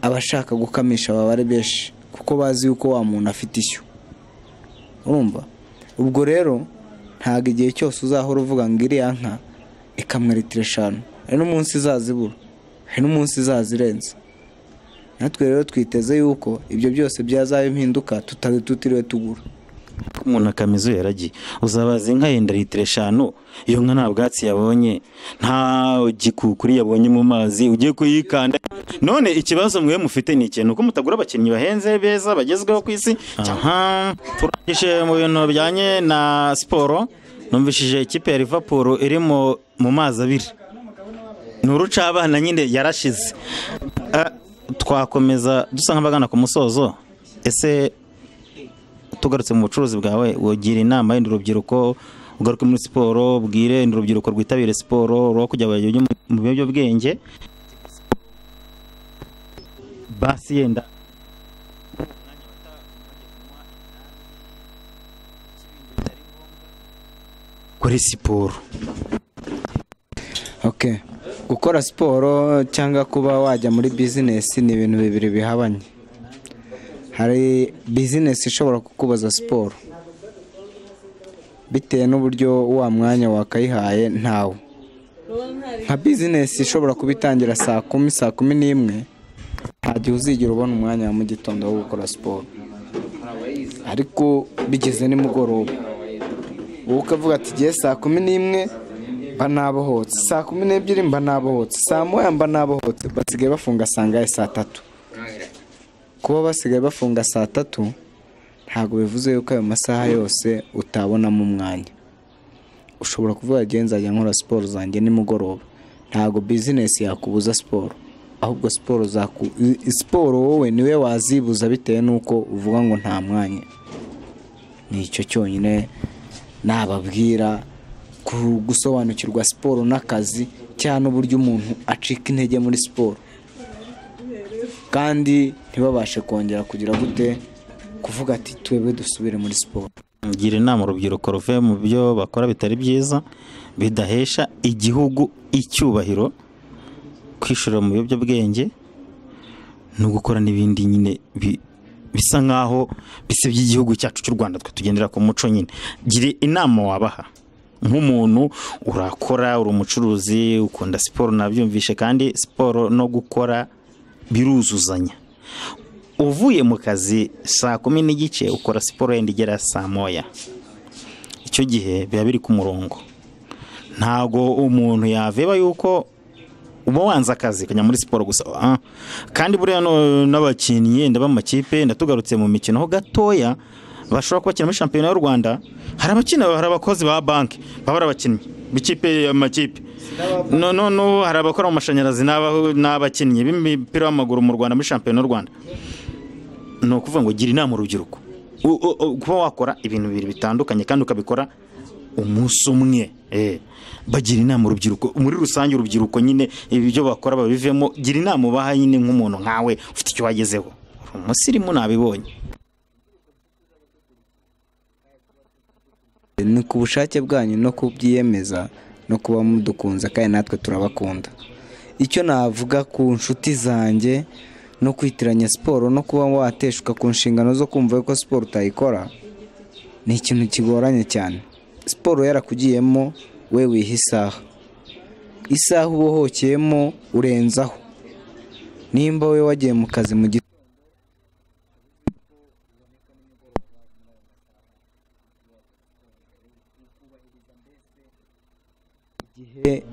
abashaka gukamisha baba ari benshi, kuko bazi yuko wa muntu afite ishyo. Urumva? Ubwo rero ntago igihe cyose uzahora uvuga ngo iriya nka ikamwa litiro 5, hari n'umunsi izazibura, hari n'umunsi izazirenza. Natwe rero twiteze yuko ibyo byose byazaye impinduka tutiriwe tugura. Umuntu akamizo yaragiye, uzabaza inka yenda litiro 5, iyo nka nta bwatsi yabonye, nta gikukuri yabonye mu mazi, ugiye kuyikanda. None ikibazo mwe mufite ni ikintu ko mutagura abakinnyi bahenze beza bagezweho ku isi. Turangije mu bintu bijyanye na siporo, numvishije ikipe ya Liverpool iri mu mazi abiri ni urucabana nyine yarashize. Twakomeza dusa nk'abagana ku musozo. Ese tugarutse mu bucuruzi bwawe wogira inama y'indi rubyiruko ugaruke muri siporo, bwire indi rubyiruko rwitabire siporo rwo kujya mu biyobyabwenge basi yenda kuri siporo. Okay, gukora siporo cyangwa kuba wajya muri bizinesi ni ibintu bibiri bihabanye. Hari bizinesi ishobora kukubaza siporo bitewe n'uburyo wa mwanya wakayihaye ntawe. Nka bizinesi ishobora kubitangira saa 10 nta gihe uzigera ubona umwanya wa mu gitondo wo gukora siporo, ariko bigeze nimugoroba wowe ukavuga ati giye saa 11 mba nabohotse, saa 12 mba nabohotse, saa 1 mba nabohotse. Basigaye bafunga sangaye saa 3. Kuba basigaye bafunga saa 3 ntabwo bivuze yuko ayo masaha yose utabonamo umwanya. Ushobora kuvuga nzajya nkora siporo zanjye nimugoroba. Ntabwo bizinesi yakubuza siporo, ahubwo siporo wowe niwe wazibuza bitewe nuko uvuga ngo nta mwanya. Nicyo cyonyine nababwira, gusobanukirwa siporo n'akazi cyane uburyo umuntu acika intege muri siporo, kandi ntibabashe kongera kugira gute kuvuga ati twebwe dusubire muri siporo. Ngira inama urubyiruko ruve mu byo bakora bitari byiza bidahesha igihugu icyubahiro, kwishora mu biyobyabwenge no gukora n'ibindi nyine bisa nkaho bisebye igihugu cyacu cy'u Rwanda. Twe tugendera ku muco nyine. Gira inama wabaha nk'umuntu urakora, uri umucuruzi, ukunda siporo nabyumvishe, kandi siporo no gukora biruzuzanya. Uvuye mu kazi saa 10 ukora siporo yenda igera saa 1, icyo gihe biba biri ku murongo. Ntago umuntu yaveba yuko uba wanza akazi kanya muri siporo gusa. Kandi buriya n'abakinnyi yenda b'amakipe ndatugarutse mu mikino ho gatoya bashobora kubakina muri shampiyona y'u Rwanda. Hari abakina, hari abakozi ba banki bahora abakinnyi b'ikipe y'amakipe, no hari abakora mu mashanyarazi n'abakinnyi b'imipira w'amaguru mu Rwanda muri shampiyona y'u Rwanda. No kuvuga ngo gira inama urubyiruko kuba wakora ibintu bibiri bitandukanye kandi ukabikora umunsi umwe. Bagira inama urubyiruko muri rusange, urubyiruko nyine ibyo bakora babivemo. Gira inama ubaha nyine nk'umuntu nkawe ufite icyo wagezeho, umusirimu nabibonye. Ni ku bushake bwanyu no kubyiyemeza no kuba mudukunze, kandi natwe turabakunda. Icyo navuga ku nshuti zanjye no kwitiranya siporo no kuba wateshuka ku nshingano zo kumva ko siporo utayikora ni ikintu kigoranye cyane. Siporo yarakugiyemo, we wiha isaha ubohokeyemo urenzaho. Nimba we wagiye mu kazi mu gihe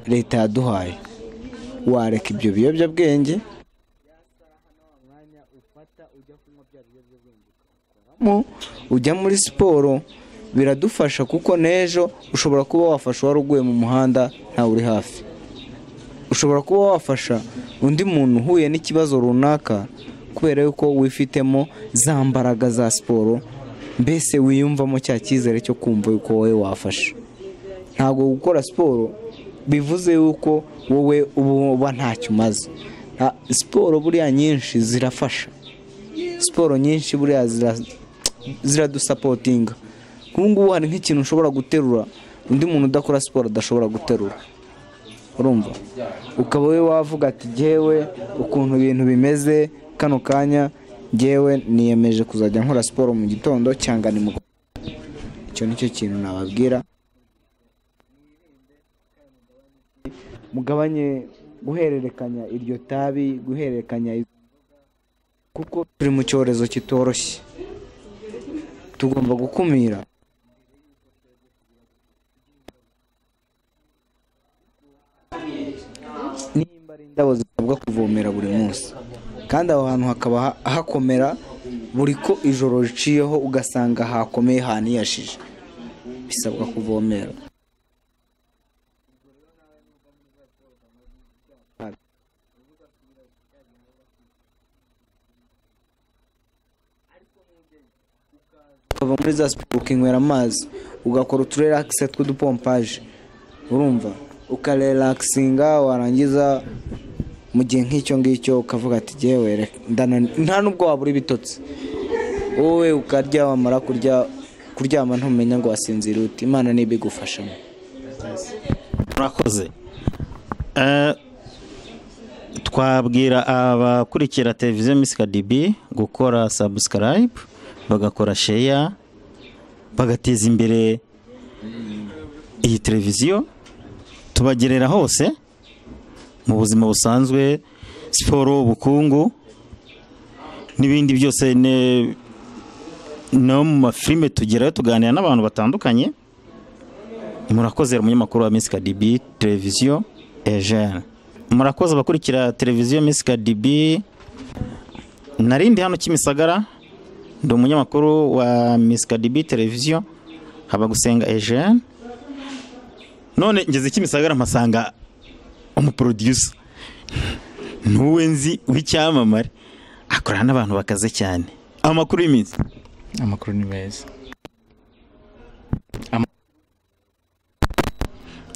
leta yaduhaye, wareka ibyo biyobyabwenge ujya muri siporo. Biradufasha kuko n'ejo ushobora kuba wafasha wari uguye mu muhanda ntawe uri hafi. Ushobora kuba wafasha undi muntu uhuye n'ikibazo runaka kubera yuko wifitemo za mbaraga za siporo, mbese wiyumvamo cya cyizere cyo kumva yuko wowe wafasha. Ntabwo gukora siporo bivuze yuko wowe uba ntacyo umaze. Siporo buriya nyinshi zirafasha, siporo nyinshi buriya ziradusapotinga. Ubu ngubu hari nk'ikintu ushobora guterura undi muntu udakora siporo adashobora guterura, urumva? Ukaba we wavuga ati jyewe ukuntu ibintu bimeze kano kanya, jyewe niyemeje kuzajya nkora siporo mu gitondo cyangwa nimugoroba. Icyo nicyo kintu nababwira. Mugabanye guhererekanya iryo tabi, guhererekanya, kuko turi mu cyorezo kitoroshye. Tugomba gukumira. Nimba ari indabo zisabwa kuvomera buri munsi, kandi aho hantu hakaba hakomera buri ko ijoro riciyeho ugasanga hakomeye haniyashije, bisabwa kuvomera. ukava muri za siporo ukinywera amazi ugakora uturelakise tw'udupompaje urumva ukarelaksinga warangiza mu gihe nk'icyo ngicyo ukavuga ati jyewe nta nubwo wabura ibitotsi wowe ukarya wamara kuryama ntumenya ngo wasinzira uti Imana nibigufashamo. murakoze. Twabwira abakurikira televiziyo Miss KDB gukora subscribe, bagakora share, bagateza imbere iyi televiziyo, tubagerera hose mu buzima busanzwe, siporo, ubukungu n'ibindi byose, no mu mafilime tugerayo tuganira n'abantu batandukanye. Murakoze umunyamakuru wa Miss KDB televiziyo Eugene. Murakoze abakurikira televiziyo Miss KDB. Narindi hano Kimisagara, ndi umunyamakuru wa Miss KDB televiziyo Habagusenga Eugene. None ngeze Kimisagara mpasanga umuproducer ntuwe nzi w'icyamamare akorana n'abantu bakaze cyane. Amakuru y'iminsi. Amakuru ni meza.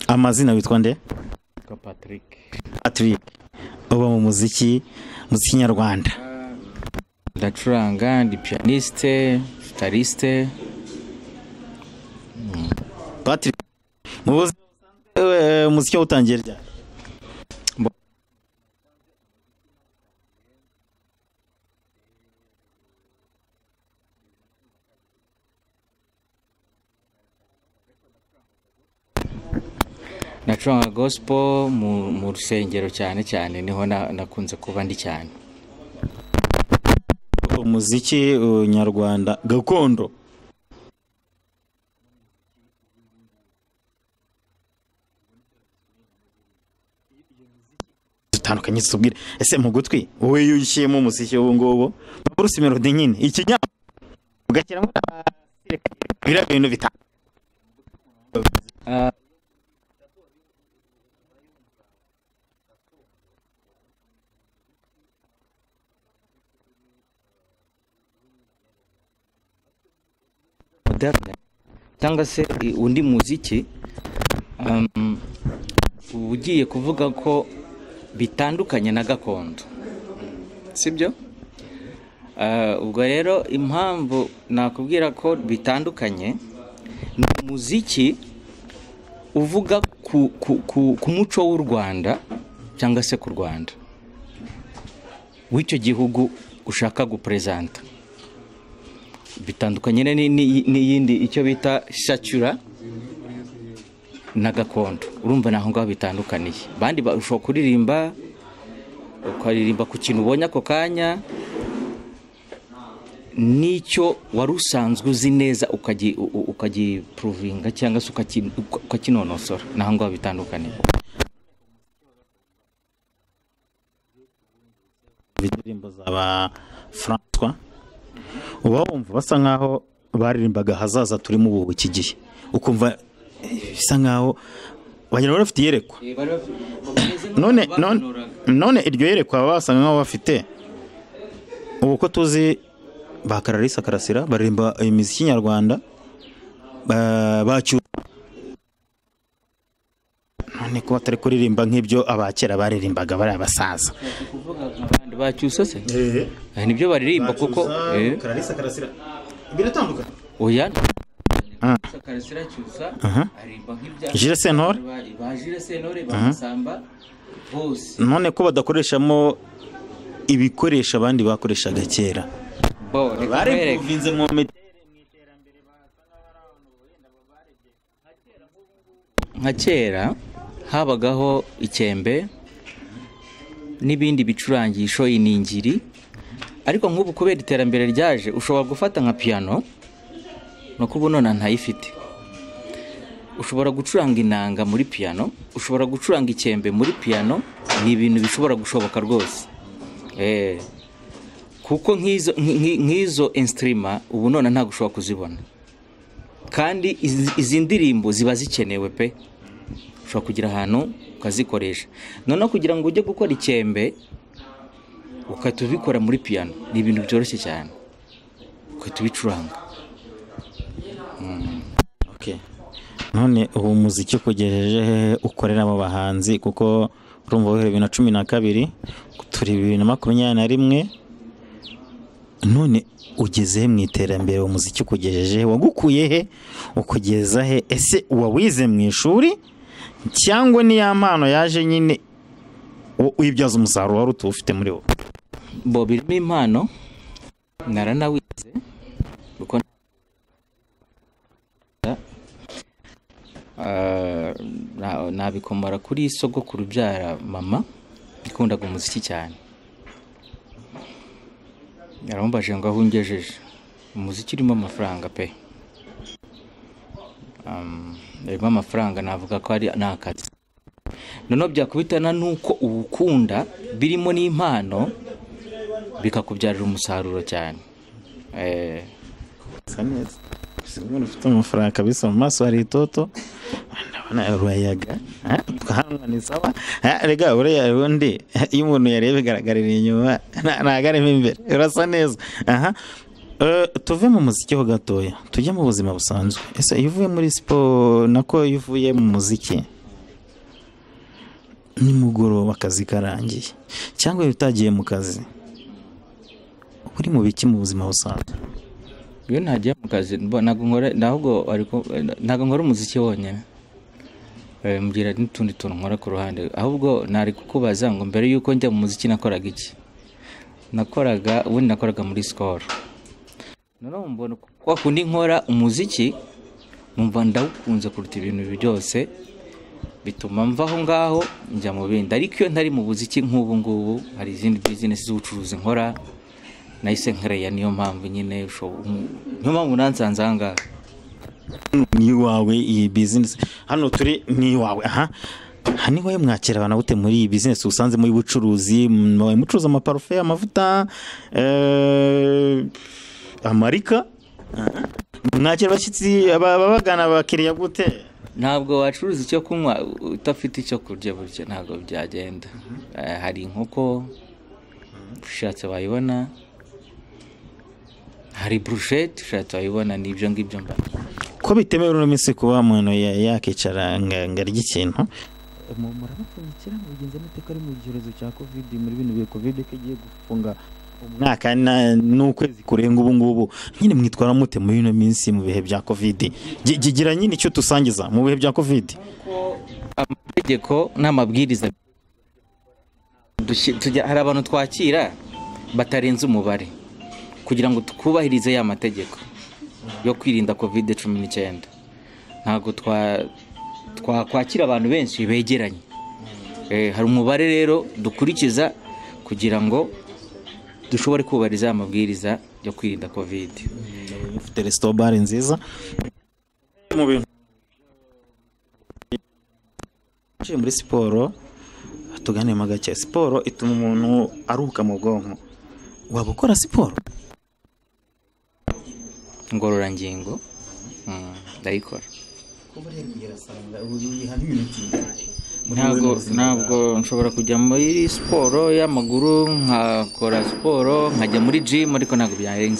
Amazina witwa nde? Patrick. Patrick. Uba mu muziki nyarwanda. Ndacuranga, ndi pianiste, guitariste. Patrick. Mu muziki utangiye ryari? Nacuranga gospel mu rusengero cyane cyane, niho nakunze kuba ndi cyane. Umuziki nyarwanda gakondo. Dutandukanye tubwire, ese mu gutwi wowe yushyiyemo umuziki w'ubu ngubu Bruce Melody nyine ikinya ugakiramo bira bintu bita cyangwa se undi muziki ugiye kuvuga ko bitandukanye na gakondo, sibyo? Ubwo rero impamvu nakubwira ko bitandukanye ni umuziki uvuga ku muco w'u Rwanda cyangwa se ku Rwanda w'icyo gihugu ushaka gupresenta. Bitandukanye n'iyindi icyo bita shacyura na gakondo. Urumva naho ngaho bitandukaniye. Bandi bashobora kuririmba ukaririmba ku kintu ubonye ako kanya n'icyo wari usanzwe uzi neza ukagiprovinga cyangwa se ukakinonosora. Naho ngaho bitandukaniye. Indirimbo z'aba François uba wumva basa nkaho baririmbaga hazaza turimo ubu iki gihe, ukumva bisa nkaho bagira barafite yerekwa. None iryo yerekwa basa nkaho bafite ubu ko tuzi ba Kararisa Karasira baririmba imiziki nyarwanda bacu, none ko batari kuririmba nk'ibyo abakera baririmbaga bari abasaza abandi bacyusa se nibyo baririmba kuko Kararisa Karasira biratandukanye. Oya Karasira cyusa aririmba nk'ibya Jules Sentore Jules Sentore basamba bose. None ko badakoreshamo ibikoresha abandi bakoreshaga kera bari kuvinze mu metere mu iterambere basa n'abantu wenda babarebye nka kera habagaho ikembe n'ibindi bicurangisho, iningiri. Ariko nk'ubu kubera iterambere ryaje ushobora gufata nka piano no kubonona ntayifite. Ushobora gucuranga inanga muri piano, ushobora gucuranga ikembe muri piano. Ni ibintu bishobora gushoboka rwose. Kuko nk'izo instrument ubu none nta gushobora kuzibona, kandi izi ndirimbo ziba zikenewe pe. Ushobora kugira ahantu ukazikoresha. None kugira ngo ujye gukora ikembe ukatubikora muri piano ni ibintu byoroshye cyane. ugahita ubicuranga. Okay. None ubu muziki ukugejeje hehe ukorera mu bahanzi, kuko urumva wowe 2012 turi 2021, none ugeze he mu iterambere umuziki ukugejeje, wagukuye he ukugeza he? Ese wawize mu ishuri cyangwa ni ya mpano yaje nyine uyibyaza umusaruro wari ufite muri wo? Bo birimo impano naranawize kuko nabikomora kuri sogokuru ubyara mama ikundaga umuziki cyane. Yarambaje ngo aho ungejeje umuziki urimo amafaranga pe, urimo amafaranga, navuga ko ari n'akazi. Noneho byakubitana nuko ubukunda birimo n'impano bikakubyarira umusaruro cyane. Saneza simwe ufite amafaranga kabisa, mu maso hari itoto, ndabona ruyaga twahanga ni sawa. Rega uriya undi iyo umuntu yarebe bigaragarira inyuma nagaremo imbere, urasa neza. Tuve mu muziki ho gatoya tujye mu buzima busanzwe. Ese iyo uvuye muri siporo nako iyo uvuye mu muziki nimugoroba akazi karangiye cyangwa iyo utagiye mu kazi, uri mu biki mu buzima busanzwe? Iyo ntagiye mu kazi ntabwo nkora, ntabwo nkora umuziki wonyine, mbwira n'utundi tuntu nkora ku ruhande. Ahubwo nari kukubaza ngo mbere yuko njya mu muziki nakoraga iki? Ubundi nakoraga muri skol. Noneho mbona kwa kundi nkora umuziki numva ndawukunze kuruta ibintu byose, bituma mva aho ngaho njya mu bindi. Ariko iyo ntari mu muziki nk'ubu ngubu hari izindi business z'ubucuruzi nkora nahise nkereya, niyo mpamvu nyine niyo mpamvu nansanze aha ngaha. Ni wawe iyi business hano turi ni wawe? Hani wowe mwakira abantu gute muri iyi business usanze muri bucuruzi? Mucuruza amaparufe, amavuta, amarika, mwakira abashyitsi babagana abakiriya gute? Ntabwo wacuruza icyo kunywa utafite icyo kurya, burya ntabwo byagenda. Hari inkoko ushatse wayibona, hari brushette ushatse wayibona, n'ibyo ngibyo mba. Ko bitemewe uno minsi kuba umuntu yakicara ngarya ikintu, murabapfunyikira mu bigenze n'iteka ari mu giherezo cya covid, muri bino bihe covid kigiye gufunga umwaka n'ukwezi kurenga ubu ngubu, nyine mwitwara mute muri ino minsi mu bihe bya covid? Gigira nyine icyo tusangiza mu bihe bya covid. Amategeko n'amabwiriza hari abantu twakira batarenze umubare kugira ngo tukubahirize ya mategeko yo kwirinda covid-19. Ntabwo twakwakira abantu benshi begeranye. Hari umubare rero dukurikiza kugira ngo dushobore kubahiriza amabwiriza yo kwirinda covid. Ufite restaurant nziza mu bintu muri siporo, tugane magake. Siporo ituma umuntu aruhuka mu bwonko. Waba ukora siporo? Ngororangingo ndayikora. Ntabwo nshobora kujya muri siporo y'amaguru nkakora siporo nkajya muri gym, ariko ntabwo byarenga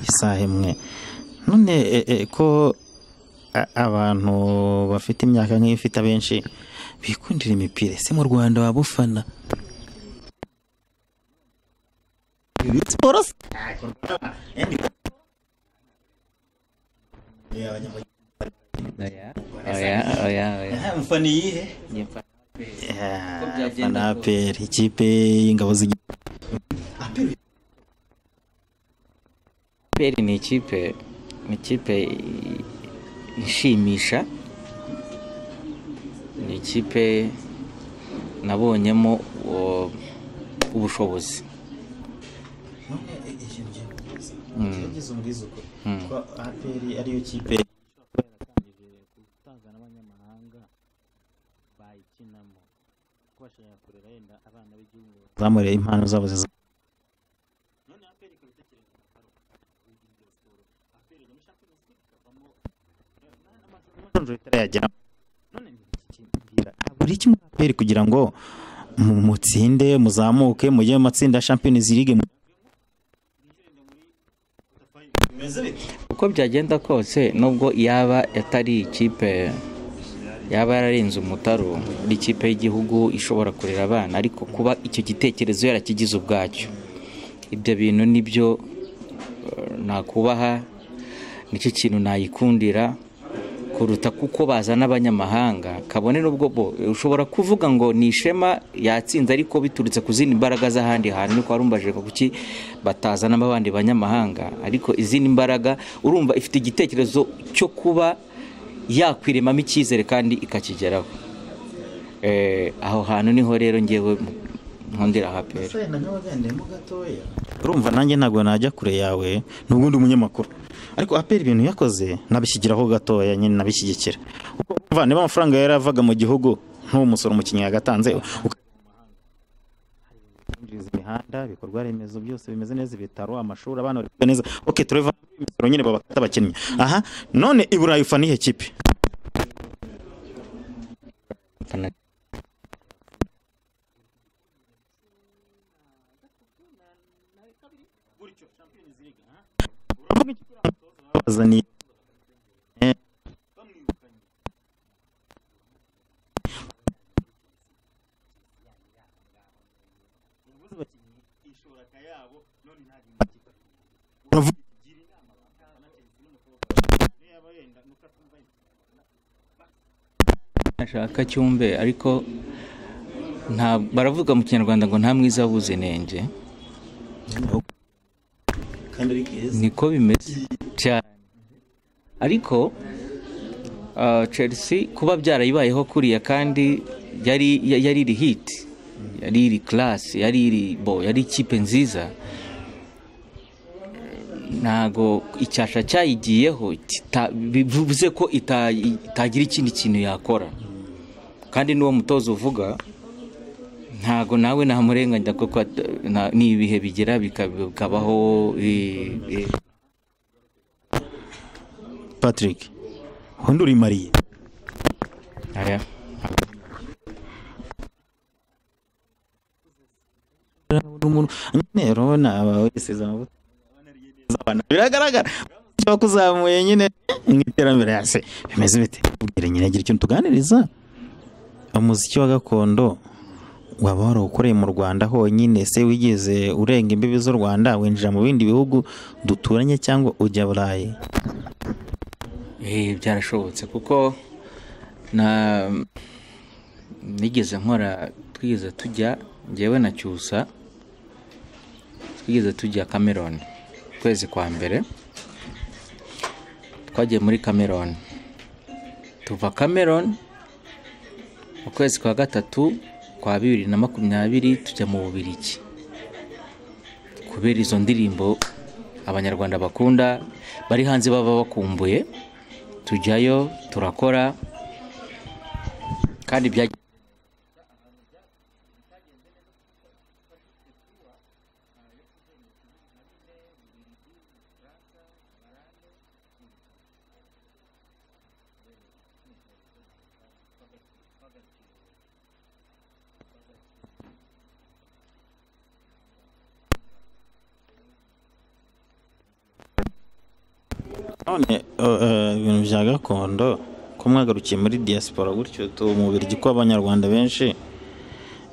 isaha imwe. None ko abantu bafite imyaka nk'ifite abenshi bikundira imipira, ese mu Rwanda waba ufana siporo? Mfani yihe? Fana APR, ikipe y'ingabo z'igihugu. APR ni ikipe ishimisha, ni ikipe nabonyemo ubushobozi. Ko APR ariyo kipe gutanga n'abanyamahanga bayikinamo, ko bashaka kurera yenda abana b'igihugu zamure impano zabo ziza. None APR ikabitekereza APR yamashaka kuvamo n'amashuri yajya. None ndikira buri kimwe APR kugira ngo mutsinde, muzamuke, mujye mu matsinda Champions League. uko byagenda kose nubwo yaba atari ikipe yaba yararenze umutaru n'ikipe y'igihugu ishobora kurera abana, ariko kuba icyo gitekerezo yarakigize ubwacyo, ibyo bintu nibyo nakubaha, nicyo kintu nayikundira kuruta kuko bazana abanyamahanga. Kabone n'ubwo bo ushobora kuvuga ngo ni ishema yatsinze, ariko biturutse ku zindi mbaraga z'ahandi hantu. Niko warumbaje ko kuki batazana abandi banyamahanga, ariko izindi mbaraga urumva ifite igitekerezo cyo kuba yakwiremamo icyizere kandi ikakigeraho. Aho hantu niho rero ngewe nkondera hapera. Urumva nanjye ntabwo najya kure yawe nubwo ndi umunyamakuru, ariko apera ibintu yakoze nabishyigiraho gatoya, nyine nabishyigikira. Urumva niba amafaranga yaravaga mu gihugu nk'umusoro umukinnyi yagatanze, imihanda, ibikorwa remezo byose bimeze neza, ibitaro, amashuri, abana bari neza, okay, tureva imisoro nyine babakata abakinnyi. Aha none i Burayi ufana ihe kipe? Ashaka cyumbe, ariko nta baravuga mu kinyarwanda ngo nta mwiza abuze inenge, niko bimeze cyane. Ariko Chelsea kuba byarayibayeho kuriya, kandi yari iri hit, yari iri class, yari ikipe nziza, ntago icyasha cyayigiyeho bivuze ko itagira ikindi kintu yakora. Kandi n'uwo mutozo uvuga ntago nawe namurenganya, kuko ni ibihe bigera bikabaho. Patrick, undi uri mariye? Aya nyine urabona aba wese biragaragara cyo kuzamuye nyine mwiterambere yase bimeze bite? Ubwire nyine agira ikintu tuganiriza. Umuziki wa gakondo waba warawukoreye mu Rwanda honyine, se wigeze urenga imbibi z'u Rwanda winjira mu bindi bihugu duturanye cyangwa ujya Burayi? Byarashobotse, kuko nigeze nkora, twigeze tujya njyewe na Cyusa, twigeze tujya Cameroon kwezi kwa mbere, twagiye muri Cameroon, tuva Cameroon mu kwezi kwa gatatu kwa 2020 tujya mu Bubiligi, kubera izo ndirimbo abanyarwanda bakunda bari hanze baba bakumbuye. Tujyayo turakora, kandi none ibintu bya gakondo ko mwagarukiye muri diaspora gutyo mu Bubiligi ko abanyarwanda benshi,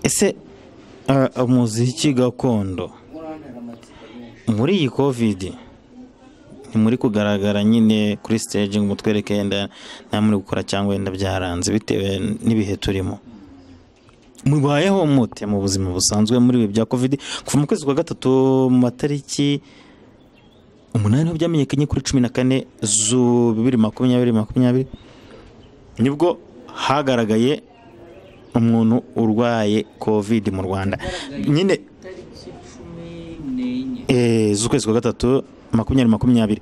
ese umuziki gakondo muri iyi covid ntimuri kugaragara nyine kuri stage ngo mutwereke yenda nta muri gukora cyangwa yenda byaranze bitewe n'ibihe turimo? Mubayeho mute mu buzima busanzwe muri ibi bya covid kuva mu kwezi kwa gatatu mu matariki 8 ho byamenyekanye kuri 14 2020 nibwo hagaragaye umuntu urwaye covid mu Rwanda nyine z'ukwezi kwa gatatu 2020.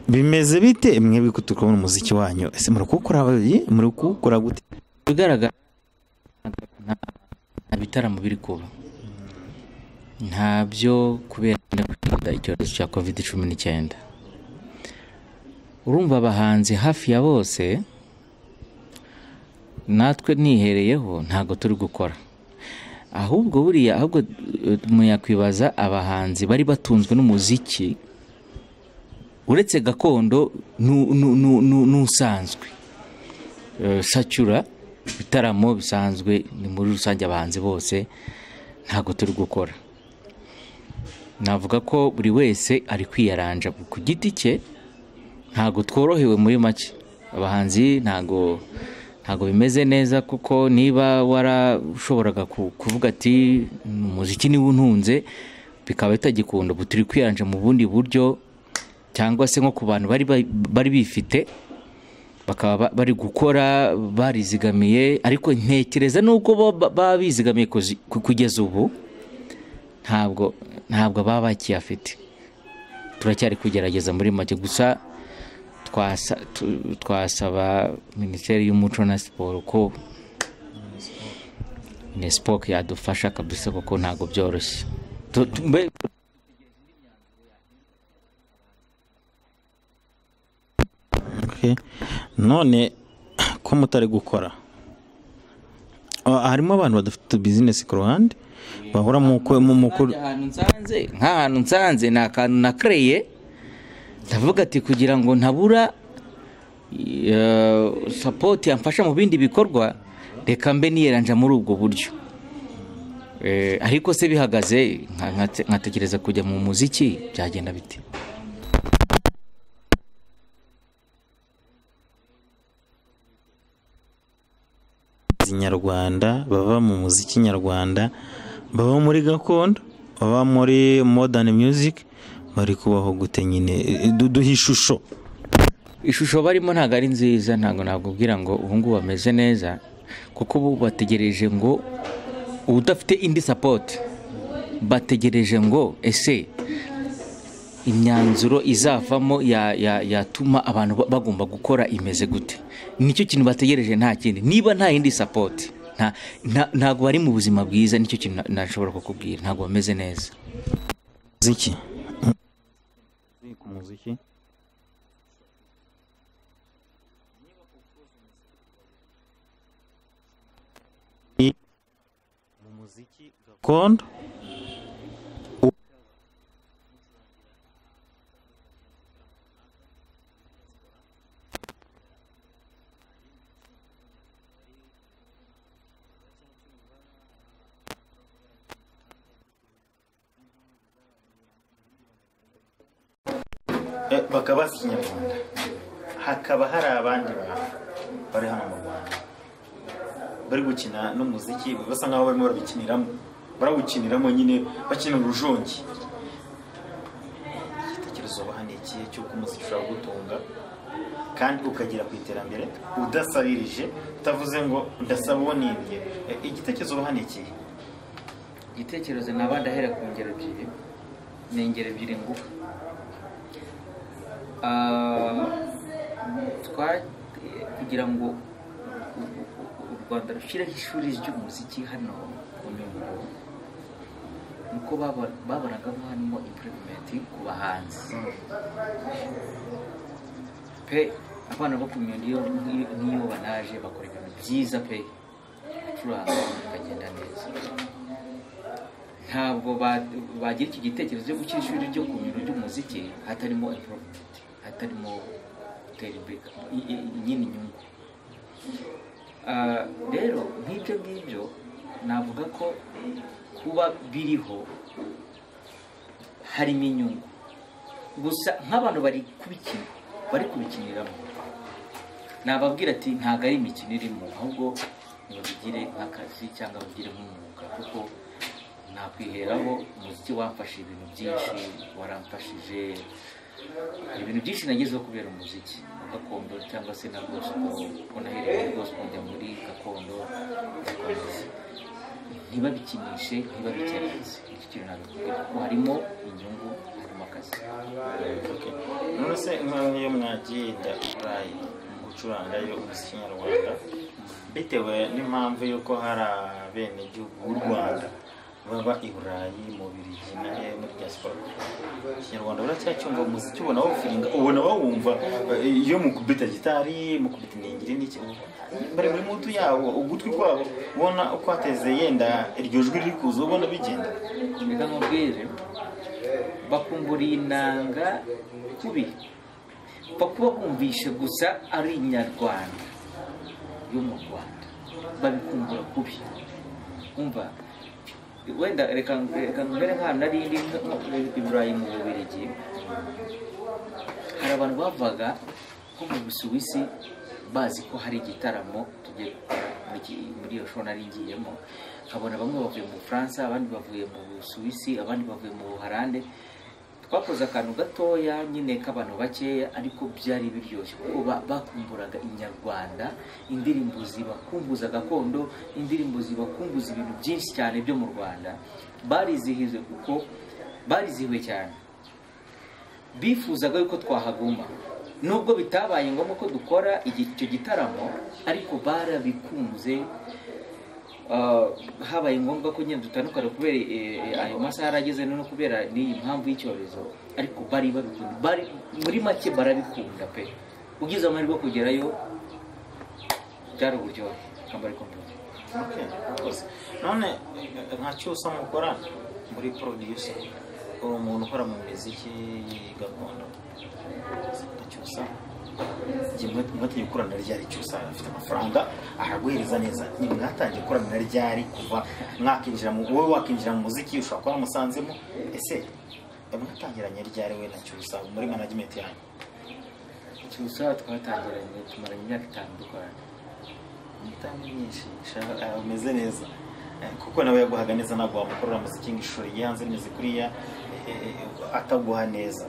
Bimeze bite mwebwe kutukubona umuziki wanyu? Ese muri gukora gute? bigaragara nta bitaramo biri kuba, ntabyo, kubera icyorezo cya covid-19. Urumva abahanzi hafi ya bose, natwe nihereyeho ntago turi gukora. Ahubwo muyakwibaza abahanzi bari batunzwe n'umuziki uretse gakondo n'usanzwe sacyura ibitaramo bisanzwe ni muri rusange abahanzi bose ntabwo turi gukora. Navuga ko buri wese ari kwiyaranja ku giti cye, ntabwo tworohewe muri make. Abahanzi ntabwo bimeze neza, kuko niba warashoboraga kuvuga ati umuziki niwo untunze bikaba bitagikunda, ubu turi kwiyaranja mu bundi buryo, cyangwa se nko ku bantu bari bifite bakaba bari gukora barizigamiye, ariko ntekereza nuko baba bizigamiye kugeza ubu ntabwo baba bakiyafite. Turacyari kugerageza muri make, gusa twasaba Minisiteri y'Umuco na Siporo ko Minispoc yadufasha kabisa, kuko ntabwo byoroshye. None ko mutari gukora, harimo abantu badafite business ku ruhande bahora mu nk'ahantu nsanze ni akantu nakreye, ndavuga ati kugira ngo ntabura support yamfasha mu bindi bikorwa, reka mbe niyeranja muri ubwo buryo. Ariko se bihagaze nkatekereza kujya mu muziki, byagenda bite? nyarwanda baba mu muziki nyarwanda, baba muri gakondo, baba muri modern music, bari kubaho gute nyine? Duduha ishusho barimo ntabwo ari nziza. Ntabwo nakubwira ngo ubu ngubu bameze neza, kuko ubu bategereje ngo udafite indi support, bategereje ngo ese imyanzuro izavamo yatuma abantu bagomba gukora imeze gute. Nicyo kintu bategereje, nta kindi. Niba nta indi support, ntabwo bari mu buzima bwiza. Nicyo kintu nashobora kukubwira, ntabwo bameze neza. Muziki gakondo bakaba bazi Ikinyarwanda, hakaba hari abandi bantu bari hano mu Rwanda bari gukina n'umuziki, basa nkaho barimo barawukiniramo nyine, bakina urujongi. Igitekerezo bahani iki cy'uko umuziki ushobora gutunga kandi ukagera ku iterambere udasabirije, utavuze ngo ndasaba uwo nibye. Igitekerezo bahani iki? Igitekerezo nabandi ahera ku ngero ebyiri, ni ingero ebyiri ngufu. Kugira ngo u Rwanda rushireho ishuri ry'umuziki hano ku Nyundo, nuko babonagamo harimo improvement ku bahanzi pe. Abana bo ku Nyundo niyo banaje bakora ibintu byiza pe, bacuranga bakagenda neza. Ntabwo bagira iki gitekerezo cyo gushyira ishuri ryo ku Nyundo ry'umuziki hatarimo improvement, hatarimo gutera imbere nyine inyungu. Rero nk'ibyo ngibyo navuga ko kuba biriho harimo inyungu, gusa nk'abantu bari kubikiniramo, nababwira ati ntabwo ari imikino irimo, ahubwo babigire nk'akazi cyangwa babigire nk'umwuga, kuko nakwiheraho umuziki wamfashe ibintu byinshi, waramfashije ibintu byinshi nagezeho kubera umuziki gakondo cyangwa se na gospel. Ko nahereye muri gospel njya muri gakondo, ntibabikinishe, ntibabikerenze. Iki kintu nabikubwira ko harimo inyungu, harimo akazi. None se nk'iyo mwagenda Burayi gucurangayo umuziki nyarwanda, bitewe n'impamvu y'uko hari abenegihugu b'u Rwanda baba i Burayi, mu Bubiligi na muri diaspora, Ikinyarwanda uracyacyumva umuziki, ubona bawufiringa, ubona bawumva iyo mukubita gitari, mukubita iningiri n'iki, bari muri mutu yawo, ugutwi kwabo ubona uko ateze yenda iryo jwi riri kuza, ubona bigenda. Reka nkubwire, bakumburiye inanga kubi kuba bumvishe gusa ari inyarwanda yo mu Rwanda babikumbura kubi. Umva wenda reka mbere nk'ahantu nari ndi i Burayi mu Bubiligi, hari abantu bavaga nko mu Busuwisi bazi ko hari igitaramo tugiye gukora muri iyo show nari ngiyemo, nkabona bamwe bavuye mu Bufaransa, abandi bavuye mu Busuwisi, abandi bavuye mu Buholande. Twakoze akantu gatoya nyine k'abantu bakeya, ariko byari biryoshye kuko bakumburaga inyarwanda, indirimbo zibakumbuza gakondo, indirimbo zibakumbuza ibintu byinshi cyane byo mu Rwanda. Barizihiwe kuko barizihiwe cyane, bifuzaga yuko twahaguma nubwo bitabaye ngombwa ko dukora icyo gitaramo, ariko barabikunze. Habaye ngombwa ko nyine dutandukana kubera ayo masaha arageze no kubera n'iyi mpamvu y'icyorezo, ariko bari babikunda, bari muri make barabikunda pe. Ugize amahirwe yo kugerayo byari uburyohe kambari komputer. None nka cyusa mukora muri producer, uri umuntu ukora mu muziki gakondo, cyusa mwatangiye gukorana ryari? Cyusa afite amafaranga araguhereza neza, ni mwatangiye gukorana ryari? Kuva mwakinjira wowe wakinjira mu muziki ushobora kuba musanzemo, ese mwatangiranye ryari we na Cyusa muri management yanyu? Cyusa twatangiranye tumaranye imyaka 5 dukorana. Imyaka myinshi, ameze neza kuko nawe yaguhaga neza, ntabwo wamukorera muziki ngishuri yanze neza kuriya ataguha neza.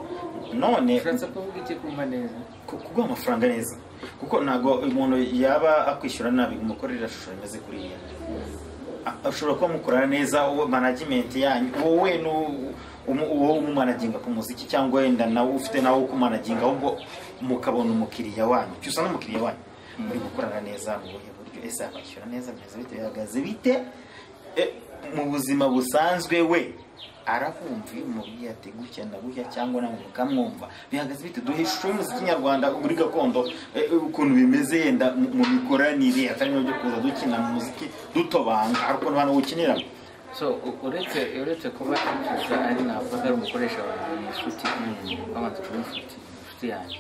None Fransa kuvuga iki kumva neza? Kuguha amafaranga neza, kuko ntabwo umuntu yaba akwishyura nabi umukorera shusho imeze kuriya. Ashobora kuba mukorana neza management yanyu, wowe uwo umumanaginga ku muziki, cyangwa wenda nawe ufite nawe kumanaginga, ahubwo mukabona umukiriya wanyu. Cyusa n'umukiriya wanyu muri gukorana neza mu buryo ese abashyura neza, bimeze bite, bihagaze bite mu buzima busanzwe? We arabumva umubwiye ati gutya na gutya, cyangwa namwe mukamwumva, bihagaze bite? Duhe ishusho y'umuziki nyarwanda muri gakondo, ukuntu bimeze yenda mu mikoranire, atari no byo kuza dukina mu muziki dutobanga, ariko abantu gukinira. So uretse kuba Cyusa ari ntabwo ari umukoresha wanjye, ni inshuti, babanza kuba inshuti yanjye,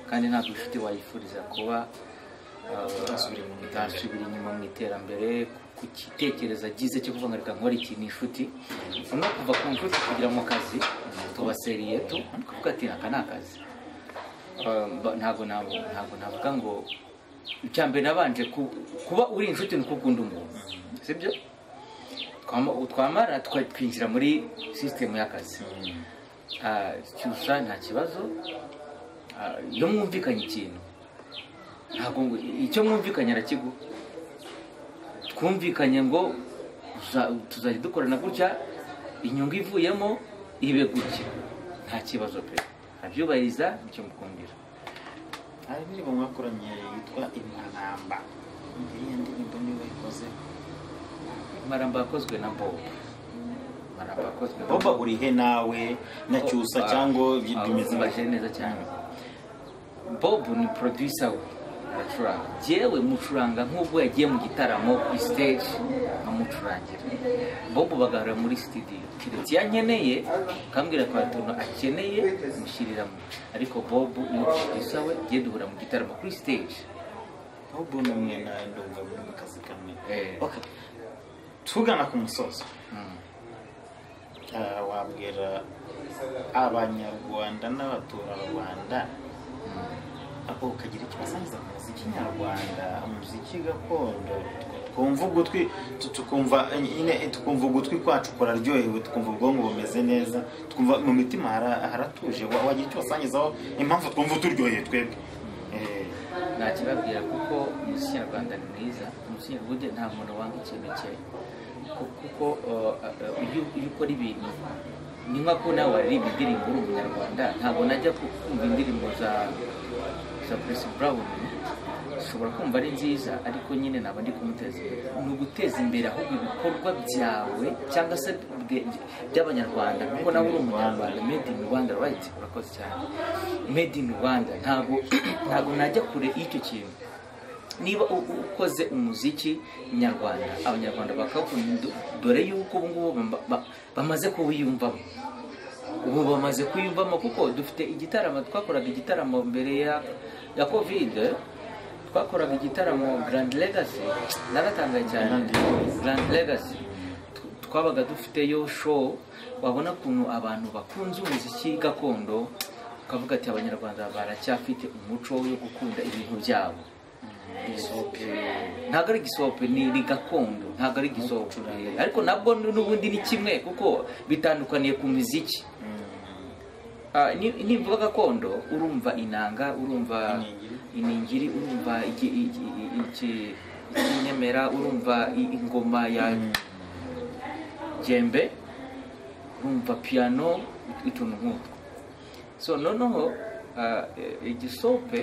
kandi ntabwo inshuti wayifuriza kuba utasubira inyuma mu iterambere, ku gitekerezo agize cyo kuvuga reka nkora iki. Ni inshuti, no kuva ku nshuti kugira mu kazi tuba seriye kuvuga ati aka ni akazi. Ntabwo navuga ngo icyambere nabanje kuba uri inshuti ni ukukunda umuntu, sibyo? Twamara twinjira muri system y'akazi. Cyusa nta kibazo, iyo mwumvikanye ikintu ntabwo icyo mwumvikanye arakiguha. Twumvikanye ngo tuzajya dukorana gutya, inyungu ivuyemo ibe gutya, nta kibazo pe, abyubahiriza nicyo mukundira. Hari indirimbo mwakoranye yitwa Imaramba, iyi ndirimbo niwe ikoze? Imaramba yakozwe na Bob. Bob urihe nawe na Cyusa cyangwa bimeze neza cyane? Bob ni producer we, aracuranga. Jewe mucuranga nk'ubwo yagiye mu gitaramo ku stage nkamucurangira. Bob bagahora muri studio, kiretse yankeneye kambwira ko atuntu akeneye mushiriramo, ariko Bob ni producer we, giye duhura mu gitaramo kuri stage. Bob n'umwe na ndumva mu kazi kamwe. Okay, tugana ku musozo. Wabwira abanyarwanda n'abaturarwanda ukagira icyo basangiza mu muziki nyarwanda, umuziki gakondo, twumva ugutwi tukumva nyine, tukumva ugutwi kwacu kuraryohewe, tukumva ubwonko bumeze neza, twumva mu mitima haratuje. Wagira icyo basangizaho impamvu twumva turyoheye twebwe? Nakibabwira kuko umuziki nyarwanda ni mwiza. Umuziki nyarwanda nta muntu wanga ikintu cye, kuko iyo ukora ibintu ni nka ko nawe waririmba indirimbo uri umunyarwanda. Ntabwo najya kumva indirimbo za Chris Brown, ushobora kumva ari nziza, ariko nyine ntabwo ndi kumuteza imbere. Ni uguteza imbere ahubwo ibikorwa byawe cyangwa se by'abanyarwanda, kuko nawe uri umunyarwanda, made in Rwanda, right? Urakoze cyane, made in Rwanda. Ntabwo najya kure y'icyo kintu. Niba ukoze umuziki nyarwanda, abanyarwanda bakakunda, dore yuko ubu ngubu bamaze kuwiyumvamo. ubu bamaze kwiyumvamo kuko dufite igitaramo twakoraga igitaramo mbere ya covid twakoraga igitaramo Grand Legacy naratangaye cyane Grand Legacy twabaga dufiteyo show wabona kuntu abantu bakunze umuziki gakondo ukavuga ati abanyarwanda baracyafite umuco wo gukunda ibintu byabo ntabwo ari igisope ni gakondo ntabwo ari igisope ariko nabwo n'ubundi ni kimwe kuko bitandukaniye ku muziki nivuga gakondo urumva inanga urumva iningiri urumva ikinyemera urumva ingoma ya jembe urumva piano ituntu nk'uko so noneho igisope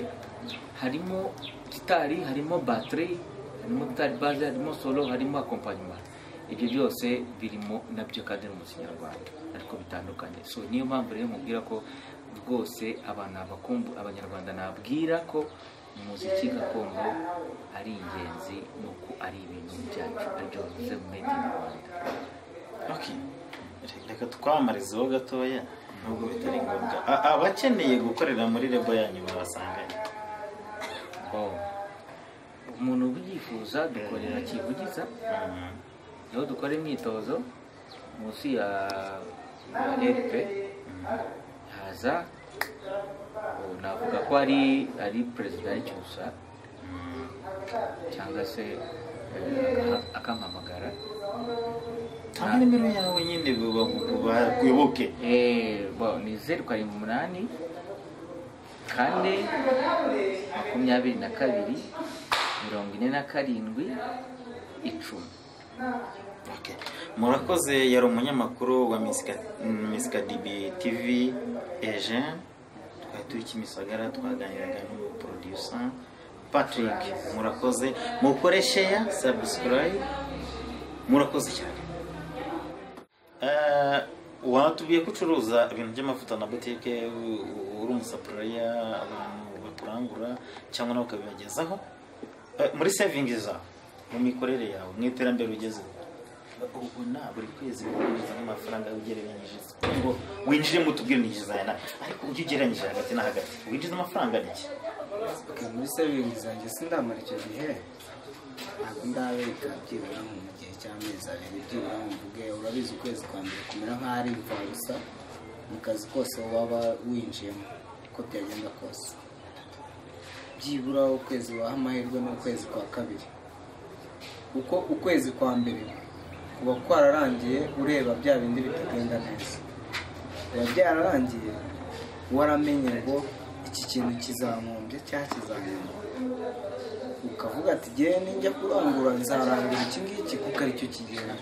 harimo gitari harimo battery harimo gitari base harimo solo harimo accompagnement ibyo byose birimo nabyo kandi mu kinyarwanda ariko bitandukanye so niyo mpamvu rero mubwira ko rwose abanyarwanda nabwira ko umuziki gakondo ari ingenzi nuko ari ibintu byacu aribyo bivuze mu made in Rwanda. Okay, reka twamarizeho gatoya nubwo bitari ngombwa abakeneye gukorera muri lebo yanyu babasanganye. Umuntu ubyifuza dukorera Kivugiza niho dukora imyitozo munsi ya RP haza navuga ko ari perezida w'icyusa cyangwa se akampamagara nta nimero yawe nyine bakwibuke ni 078 kane 22 47 10. Okay. Murakoze yari umunyamakuru wa Miss Kadibi TV Eugene twari turi Kimisagara twaganiraga n'umuproducer Patrick. Murakoze mukore share subscribe murakoze cyane. Wanatubiye kucuruza ibintu by'amavuta na boutique uri umusapuraya abantu bakurangura cyangwa nawe ukabibagezaho muri savings za mu mikorere yawe mu iterambere ugeze ubu na buri kwezi uguza amafaranga ugereranyije ngo winjire mu tubwire nigizana ariko ujye ugereranyije hagati na hagati winjiza amafaranga niki muri savings zanjye sindamara icyo gihe ntabwo ndabeka byibura mu gihe cy'amezi abiri byibura mvuge urabizi ukwezi kwa mbere kumera nk'aho ari imvabusa mu kazi kose waba winjiyemo uko byagenda kose byibura ukwezi waha amahirwe n'ukwezi kwa kabiri uko ukwezi kwa mbere kuba kwararangiye ureba bya bindi bitagenda neza biba byararangiye waramenye ngo iki kintu kizamumbye cyangwa kizamura ukavuga ati ngewe ninjya kurangura nzarangura iki ngiki kuko aricyo kigenda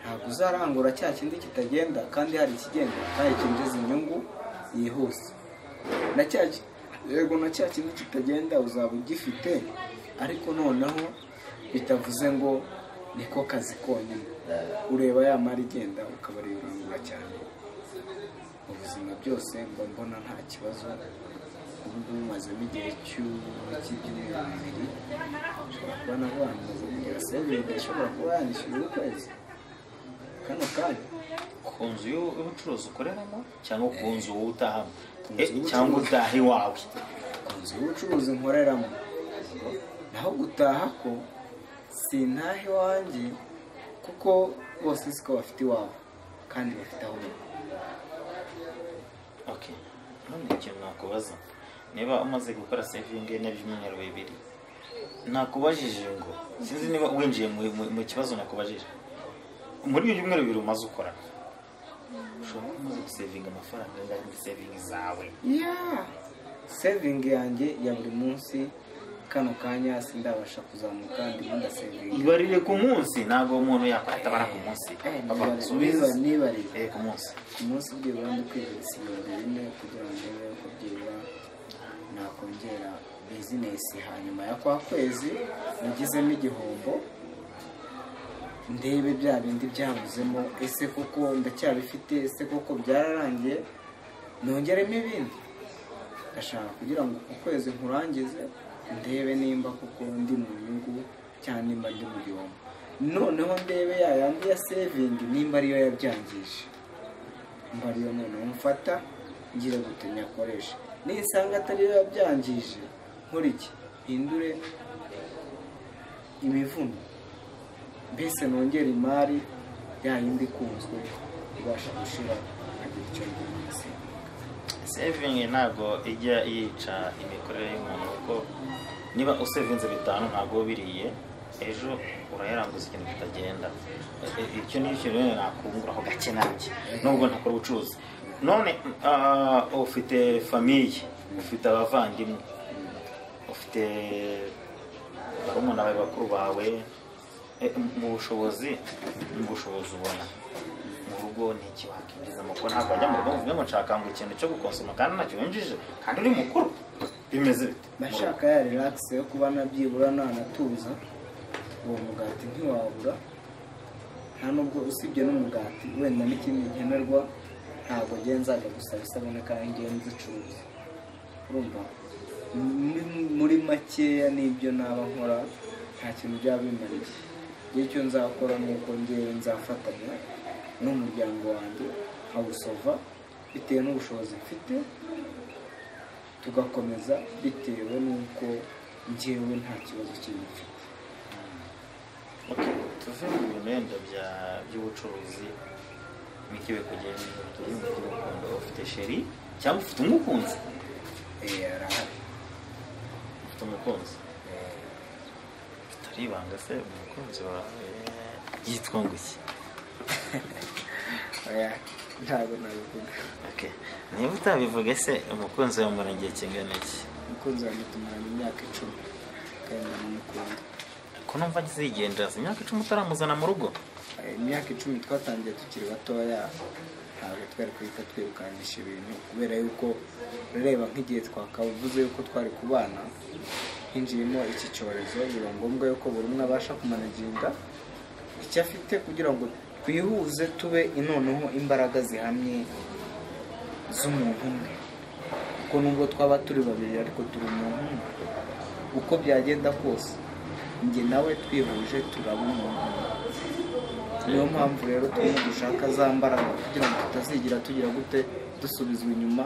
ntabwo uzarangura cya kindi kitagenda kandi hari ikigenda kandi kinjiza inyungu yihuse yego na cya kintu kitagenda uzaba ugifite ariko noneho bitavuze ngo niko kazi konyine ureba ya mari igenda ukaba ari urangura cyane ubuzima byose mbona nta kibazo ubu mazemo igihe cy'ibyumweru bibiri ushobora kuba nabo bamaze kugira saving ishobora kuba yanishyura ukwezi kano kanya ku nzu y'ubucuruzi ukoreramo cyangwa ku nzu wowe utahamo cyangwa utaha iwawe ku nzu y'ubucuruzi nkoreramo naho gutaha ko sintaha iwanjye kuko bose siko bafite iwabo kandi bafite aho okay none ikintu nakubaza niba umaze gukora saving n'ibyumweru bibiri nakubajije ngo sinzi niba winjiye mu kibazo nakubajije muri ibyo byumweru bibiri umaze ukora ushobora kumaze gusavinga amafaranga angana muri saving zawe saving yanjye ya buri munsi kano kanya sindabasha kuzamuka ndimo ndasavinga ibarire ku munsi ntabwo umuntu yakwatabara ku munsi nibarire ku munsi byibura ndi kwibutsa ibintu kugira ngo ndebe ko byibura nakongera bizinesi hanyuma ya kwa kwezi nagizemo igihombo ndebe bya bindi byabuzemo ese koko ndacyabifite ese koko byararangiye nongeremo ibindi ndashaka kugira ngo ku kwezi nkurangize ndebe nimba kuko ndi mu nyungu cyangwa nimba ndi mu gihombo noneho ndebe yayandi ya saving nimba ariyo yabyangije mba ariyo noneho mfata ngira gute nyakoresha nisanga atari yo yabyangije nkora iki hindure imivuno mbese nongera imari ya yindi ikunzwe ibasha gushira agira icyo ngiki. saving ntabwo ijya yica imikorere y'umuntu kuko niba usevinze 5 ntabwo biriye ejo urayaranguza ikintu kitagenda. Icyo ni ikintu nakunguraho gake nanjye nubwo ntakora ubucuruzi. None ufite famiye, ufite abavandimwe, ufite barumuna bawe bakuru bawe, mu bushobozi ubona mu rugo ni iki wakinjiza kuko ntabwo ajya mu rugo uvuge ngo nshaka ngo ikintu cyo gukonsoma kandi ntacyo winjije kandi uri mukuru bimeze bite? Ndashaka ya relax yo kuba nabyibura nanatuza. Uwo mugati ntiwabura, nta nubwo usibye n'umugati wenda n'ikindi nkenerwa ntabwo genzaga gusa isabune kandi ngenzi icuruza. Urumva muri makeya n'ibyo naba nkora nta kintu byaba bimariye. Icyo nzakora nuko ngewe nzafatanya n'umuryango wanjye nkawusova bitewe n'ubushobozi mfite, tugakomeza bitewe n'uko ngewe nta kibazo kinini mfite. Tuve mu bintu by'ubucuruzi n'ikiwe kugenda turi mu by'urukundo. Ufite sheri cyangwa ufite umukunzi? Arahari. Ufite umukunzi? Bitari ibanga se umukunzi wawe yitwa ngo iki? Ntabwo nabivuga. Niba utabivuge se umukunzi wawe mumara igihe kingana iki? Umukunzi wanjye tumaranye imyaka 10 kandi ndamukunda. Ko numva nzigendera imyaka 10 utaramuzana mu rugo? Imyaka 10 twatangiye tukiri batoya, ntabwo twari kwita twirukanisha ibintu kubera yuko reba nk'igihe twakavuze yuko twari kubana hinjiyemo iki cyorezo, biba ngombwa yuko buri umwe abasha kumanaginga icyo afite kugira ngo twihuze tube inoneho imbaraga zihamye z'umuntu umwe, kuko nubwo twaba turi babiri ariko turi umuntu umwe. Uko byagenda kose njye nawe twihuje turaba umuntu. Niyo mpamvu rero turimo gushaka za mbaraga kugira ngo tutazigira tugira gute dusubizwa inyuma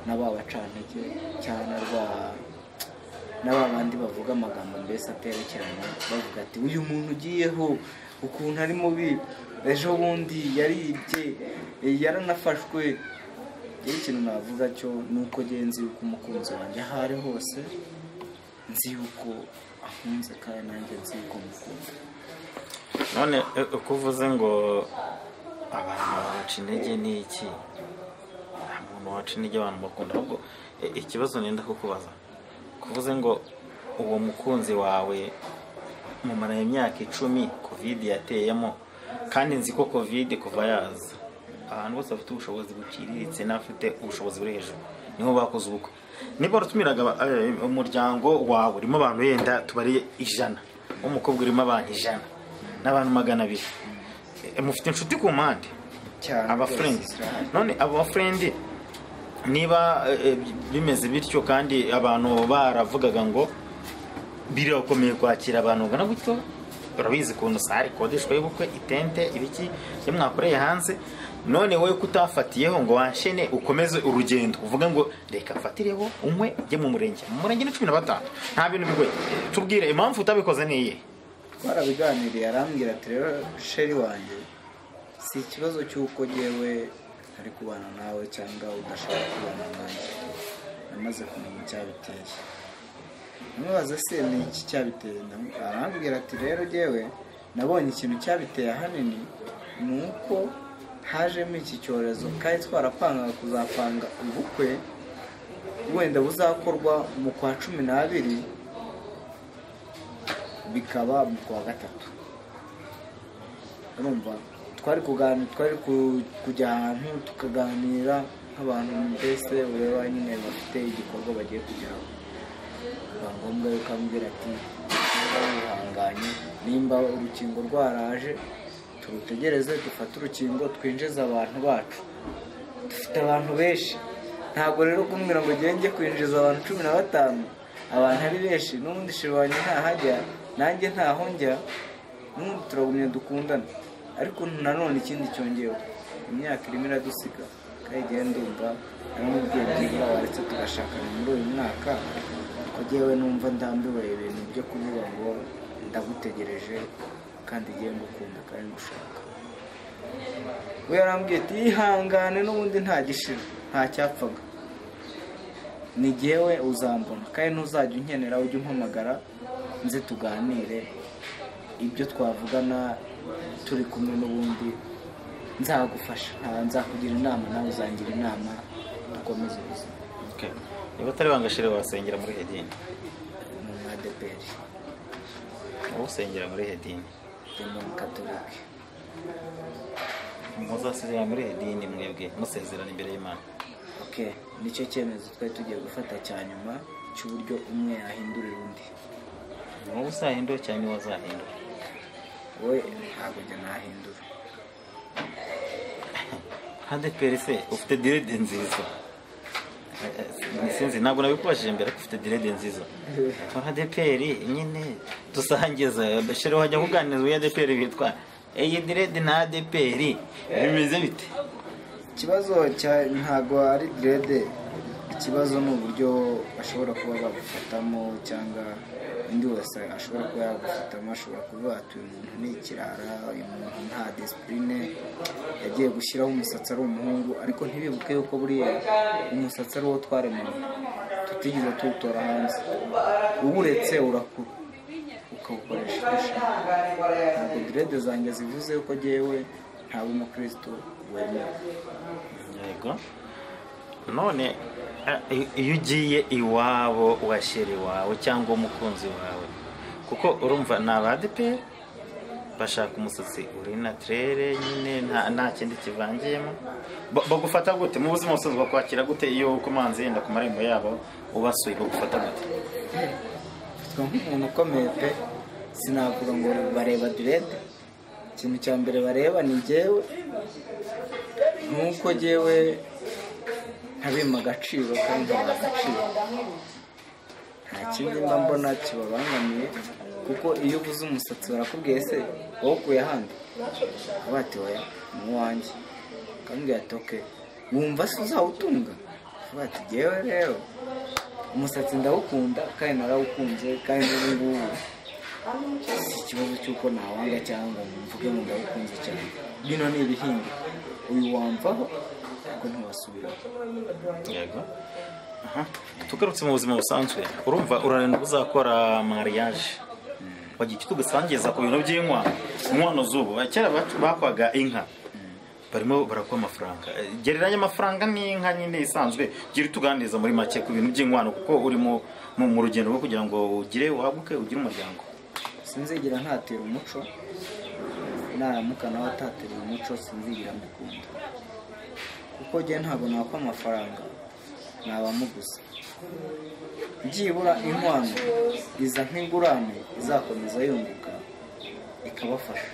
n'ababacantege cyane n'abandi bavuga amagambo mbese aterekeranye bavuga ati uyu muntu ugiyeho ukuntu ari mubi, ejo bundi yaribye yaranafashwe. Ikintu navuga cyo nuko genzi yuko umukunzi wanjye aho ari hose nzi yuko akunze kandi nanjye nzi yuko mukunda. None uko uvuze ngo abantu baca intege ni iki? Nta muntu waca intege abantu bakunda, ahubwo ikibazo nenda kukubaza kuvuze ngo uwo mukunzi wawe mumara imyaka 10 covid yateyemo, kandi nzi ko covid kuva yaza abantu bose bafite ubushobozi buciriritse n'afite ubushobozi buri hejuru niho bakoze ubukwe. Niba rutumiraga umuryango wawe urimo abantu yenda tubariye 100, umukobwa urimo abantu 100 n'abantu 200, mufite inshuti ku mpande aba friends. None abo friend niba bimeze bityo kandi abantu baravugaga ngo birakomeye kwakira abantu ungana gutyo, urabizi kuntu sari kodeshwa y'ubukwe, itente, ibiki byo mwakoreye hanze, none wowe kutafatiyeho ngo wanshene ukomeze urugendo uvuga ngo reka mfatireho umwe ujye mu murenge ni 15. Nta bintu bigoye. Tubwire impamvu utabikoze niye? Twarabiganiriye arambwira ati rero sheri wanjye si ikibazo cy'uko yewe ari kubana nawe cyangwa udashaka kubana nanjye, namaze kumenya icyabiteye. Namubaza se ni iki cyabiteye? Arambwira ati rero yewe nabonye ikintu cyabiteye ahanini ni uko hajemo iki cyorezo kandi twarapangaga kuzapanga ubukwe wenda buzakorwa mu kwa 12 bikaba mu kwa 3. Urumva twari kujya ahantu tukaganira nk'abantu mbese ureba nyine bafite igikorwa bagiye kugeraho. Ngombwa yuko ambwira ati wihanganye, nimba urukingo rwaraje turutegereze dufate urukingo twinjiza abantu bacu. Dufite abantu benshi, ntabwo rero kumbwira ngo ngenge kwinjiza abantu 15 abantu ari benshi n'ubundi shibanye ntahajya nanjye ntaho njya, n'ubundi turagumye dukundana. Ariko nanone ikindi cyongeyeho imyaka irimo iradusiga kandi igihe ndumva naramubwiye byibura waretse tugashakana muri uyu mwaka ko jyewe numva ndambiwe ibintu byo kuvuga ngo ndagutegereje kandi igihe ngukunda kandi ngushaka. we yarambwiye ati yihangane n'ubundi nta gishira nta cyapfaga, ni jyewe uzambona kandi ntuzajya unkenera ujye umpamagara nze tuganire ibyo twavugana turi kumwe, n'ubundi nzagufasha nzakugira inama nawe uzangira inama dukomeze ubuzima. niba atari bangashire wasengera muri hedini mu adeperi wowe usengera muri hedini mu katolike. muzasezerana muri hedini mwebwe musezerana imbere y'Imana. nicyo cyemezo twari tugiye gufata cya nyuma cy'uburyo umwe yahindurira undi. wowe uzahindura cyangwa niwe wazahindura? we ntabwo njya nahindura. adeperi se ufite direde nziza, sinzi ntabwo nabikubajije mbere ko ufite direde nziza. adeperi nyine dusangiza shere wajya kuganiriza uyu adeperi witwa iyi direde na adeperi bimeze bite? ikibazo ntabwo ari direde, ikibazo ni uburyo bashobora kuba bagufatamo cyangwa undi wese ashobora kuba yagufatamo. ashobora kuba ati uyu muntu ni ikirara, uyu muntu nta disipurine, yagiye gushyiraho umusatsi ari umuhungu, ariko ntibibuke yuko buriya umusatsi ari wo twaremewe, tutigeze tuwutora hanze. uwuretse urakura ukawukoresha ibyo ushaka. ntabwo direde zanjye zivuze yuko jyewe ntabwo umukristo wemewe. yego. none iyo ugiye iwabo wa shere wawe cyangwa umukunzi wawe, kuko urumva ni abadeperi bashaka umusatsi uri naturere nyine nta kindi kivangiyemo, bagufata gute mu buzima busanzwe? bakwakira gute iyo ukomanze yenda ku marembo yabo ubasuye? bagufata gute? nk'umuntu ukomeye pe, sinavuga ngo bareba direde. ikintu cya mbere bareba ni jyewe, nuko jyewe ntabima agaciro kandi nkabaha agaciro. nta kindi mba mbona kibabangamiye, kuko iyo uvuze umusatsi barakubwiye se wowe ukuye ahandi? bati oya ni uwanjye. akambwira ati oke, wumva se uzawutunga? bati jyewe rero umusatsi ndawukunda kandi narawukunze, kandi n'ubu ngubu si ikibazo cy'uko nawanga cyangwa mvuge ngo ndawukunze cyane. bino ni ibihinduka, uyu wamvaho ariko ntiwasubiraho. yego. tugarutse mu buzima busanzwe, urumva urarenda uzakora mariage, wagira icyo tugasangiza ku bintu by'inkwano z'ubu. kera bakwaga inka, barimo barakuha amafaranga. gereranya amafaranga n'inka nyine isanzwe, gira tuganiriza muri make ku bintu by'inkwano, kuko uri mu rugendo rwo kugira ngo ugire waguke ugire umuryango. sinzigira ntatera umuco, naramuka nawe atatera umuco sinzigira mbikunda, kuko jye ntabwo nakwa amafaranga nabamuguza. byibura inkwano iza nk'ingurane izakomeza yunguka ikabafasha,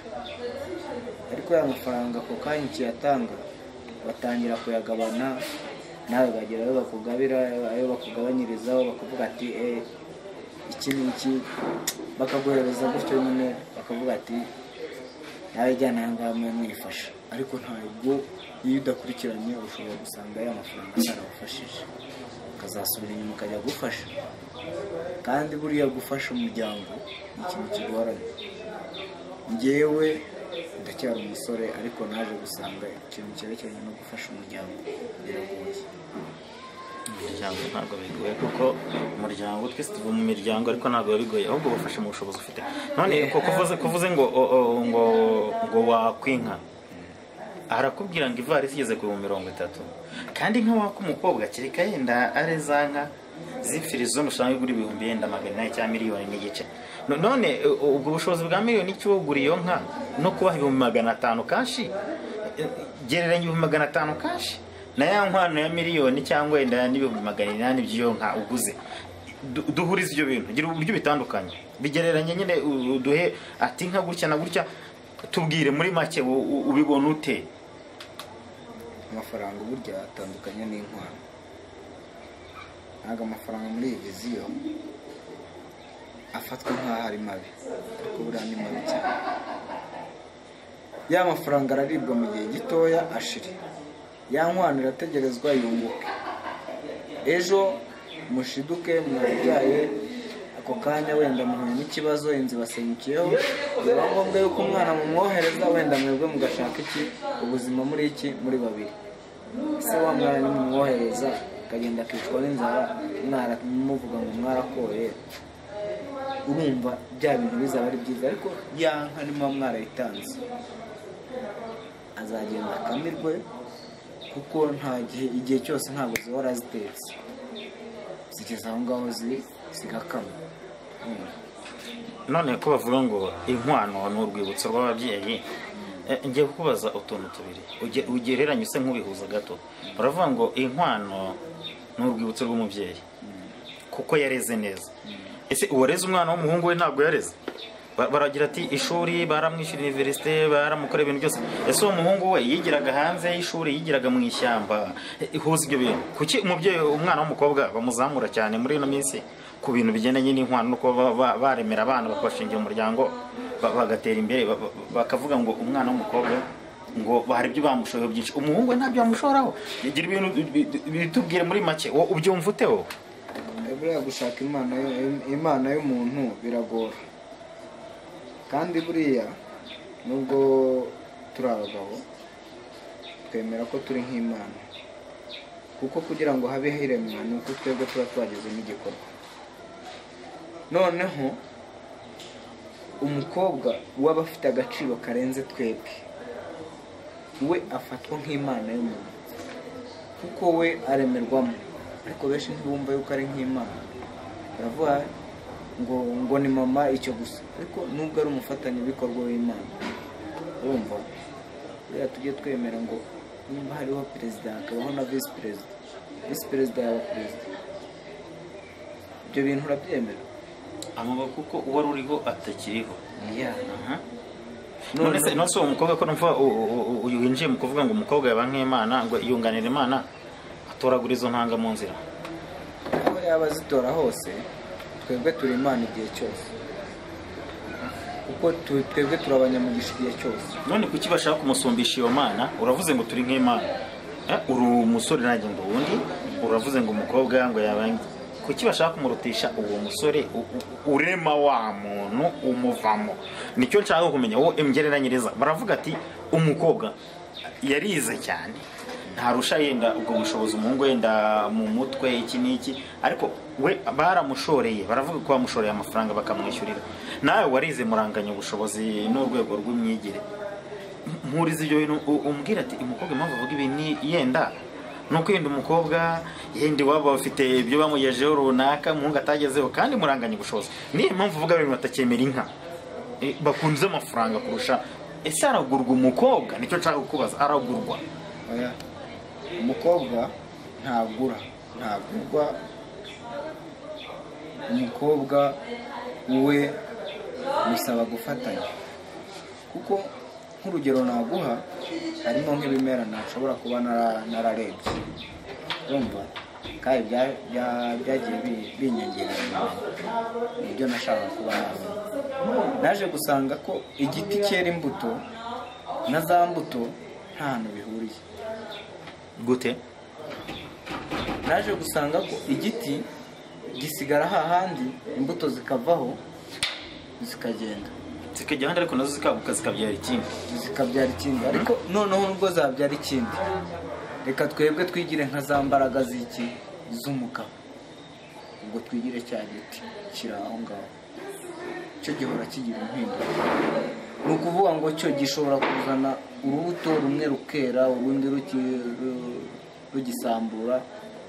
ariko ya mafaranga ako kanya ukiyatanga batangira kuyagabana, nawe bagera ayo bakugabira, ayo bakugabanyirizaho, bakavuga ati iki ni iki, bakaguhereza gutyo nyine, bakavuga ati nawe jyana aya ngaya mwifasha. ariko ntabwo iyo udakurikiranye ushobora gusanga ya mafaranga atarabafashije, ukazasubira inyuma ukajya gufasha. kandi buriya gufasha umuryango ni ikintu kigoranye. njyewe ndacyari umusore, ariko naje gusanga ikintu cyerekeranye no gufasha umuryango biragoye. umuryango ntabwo bigoye, kuko umuryango twese tuva mu miryango, ariko ntabwo biba bigoye, ahubwo bafashe mu bushobozi ufite. none kuvuze ngo wakwinka, arakubwira ngo ivarisi igeze ku 30,000, kandi inka waka umukobwa kereka yenda ari za nka z'imfirizone usanga igura 100,000 cyangwa 1,5 million. none ubwo bushobozi bwa miliyoni icyo ugura iyo nka no kubaha 500,000 kashi, gereranya 500,000 kashi na ya nkwano ya miliyoni cyangwa yenda n'800,000 by'iyo nka uguze. duhuriza ibyo bintu, gira uburyo bitandukanye, bigereranye nyine uduhe ati nka gutya na gutya, tubwire muri make ubibona ute? amafaranga burya atandukanye n'inkwano. ntabwo amafaranga muri iyi viziyo afatwa nk'aho ari mabi, ariko buriya ni mabi cyane. ya mafaranga araribwa mu gihe gitoya ashire, ya nkwano irategerezwa yunguke, ejo mushiduke mwabyaye ako kanya wenda muhuye n'ikibazo, inzu ibasenyukiyeho, biba ngombwa yuko umwana mumwohereza, wenda mwebwe mugashaka iki ubuzima muri iki muri babiri. Ese wa mwana nimumwohereza akagenda akicwa n'inzara, muvuga ngo mwarakoye, urumva bya bintu bizaba ari byiza. Ariko ya nka nimuba mwarayitanze azagenda akamirwe, kuko nta igihe cyose ntabwo zihora zitetse, zigeze aho ngaho zigakama. none ko bavuga ngo inkwano ni urwibutso rw'ababyeyi, ngiye kukubaza utuntu tubiri ugereranye use nk'ubihuza gato. uravuga ngo inkwano ni urwibutso rw'umubyeyi kuko yareze neza. ese uwareze umwana w'umuhungu we ntabwo yareze? baragira ati ishuri baramwishyura, universite baramukorera ibintu byose. ese uwo muhungu we yigiraga hanze y'ishuri, yigiraga mu ishyamba? ihuza ibyo bintu. kuki umubyeyi umwana w'umukobwa bamuzamura cyane muri ino minsi ku bintu bigendanye n'inkwano, nuko baremera abana bakabashingira umuryango bagatera imbere, bakavuga ngo umwana w'umukobwa ngo hari ibyo bamushoyeho byinshi, umuhungu we ntabyo bamushoraho? bigira ibintu bitubwire muri make, ubyumva uteho? buriya gushaka imana y'umuntu biragora, kandi buriya nubwo turi abagabo twemera ko turi nk'imana, kuko kugira ngo habe hiremwa ni uko twebwe tuba twagezemo igikorwa. noneho umukobwa waba afite agaciro karenze twebwe, we afatwa nk'imana y'umuntu, kuko we aremerwamo. ariko benshi ntibumva yuko ari nk'imana, baravuga ngo ni mama icyo gusa, ariko nubwo ari umufatanyabikorwa w'imana. urumva rero tujye twemera ngo nimba hariho perezida hakabaho na visi perezida, visi perezida yaba perezida. ibyo bintu urabyemera? amaboko kuko uwari uriho atakiriho. none se uwo mukobwa ko numva winjiye mu kuvuga ngo umukobwa yaba nk'imana, ngo yunganira imana, atoragura izo ntanga mu nzira. aho yaba azitora hose, twebwe turi imana igihe cyose, kuko twebwe turi abanyamugisha igihe cyose. none kuki bashaka kumusumbisha iyo mana? uravuze ngo turi nk'imana, uri umusore nanjye ngo ubundi uravuze ngo umukobwa ngo yaba, kuki bashaka kumurutisha uwo musore urema wa muntu umuvamo? nicyo nshaka kumenya, wowe imgereranyiriza. baravuga ati umukobwa yarize cyane, ntarusha yenda ubwo bushobozi umuhungu wenda mu mutwe iki n'iki, ariko we baramushoreye, baravuga ko bamushoreye amafaranga bakamwishyurira. nawe warize muranganya ubushobozi n'urwego rw'imyigire, mpuriza ibyo bintu umbwira ati umukobwa impamvu avuga ibi ni yenda nuko yenda umukobwa yenda waba bafite ibyo bamugejeho runaka umuhungu atagezeho, kandi muranganya ubushobozi. niyo mpamvu uvuga ibintu batakemera inka, bakunze amafaranga kurusha. ese aragurwa umukobwa? nicyo nshaka kukubaza, aragurwa? umukobwa ntagurwa. umukobwa we bisaba gufatanya, kuko nk'urugero naguha, harimo nk'ibimera ntashobora kuba nararebye, urumva, kandi byagiye binyongerera ibyo nashaka kuba nabona. naje gusanga ko igiti cyera imbuto na za mbuto nta hantu bihuriye. gute? naje gusanga ko igiti gisigara hahandi, imbuto zikavaho zikagenda zikajya ahandi, ariko nazo zikabuka zikabyara ikindi. ariko noneho nubwo zabyara ikindi, reka twebwe twigire nka za mbaraga z'umugabo, ubwo twigire cya giti kiri aho ngaho, cyo gihora kigira impinduka. ni ukuvuga ngo cyo gishobora kuzana urubuto rumwe rukera, urundi rugisambura,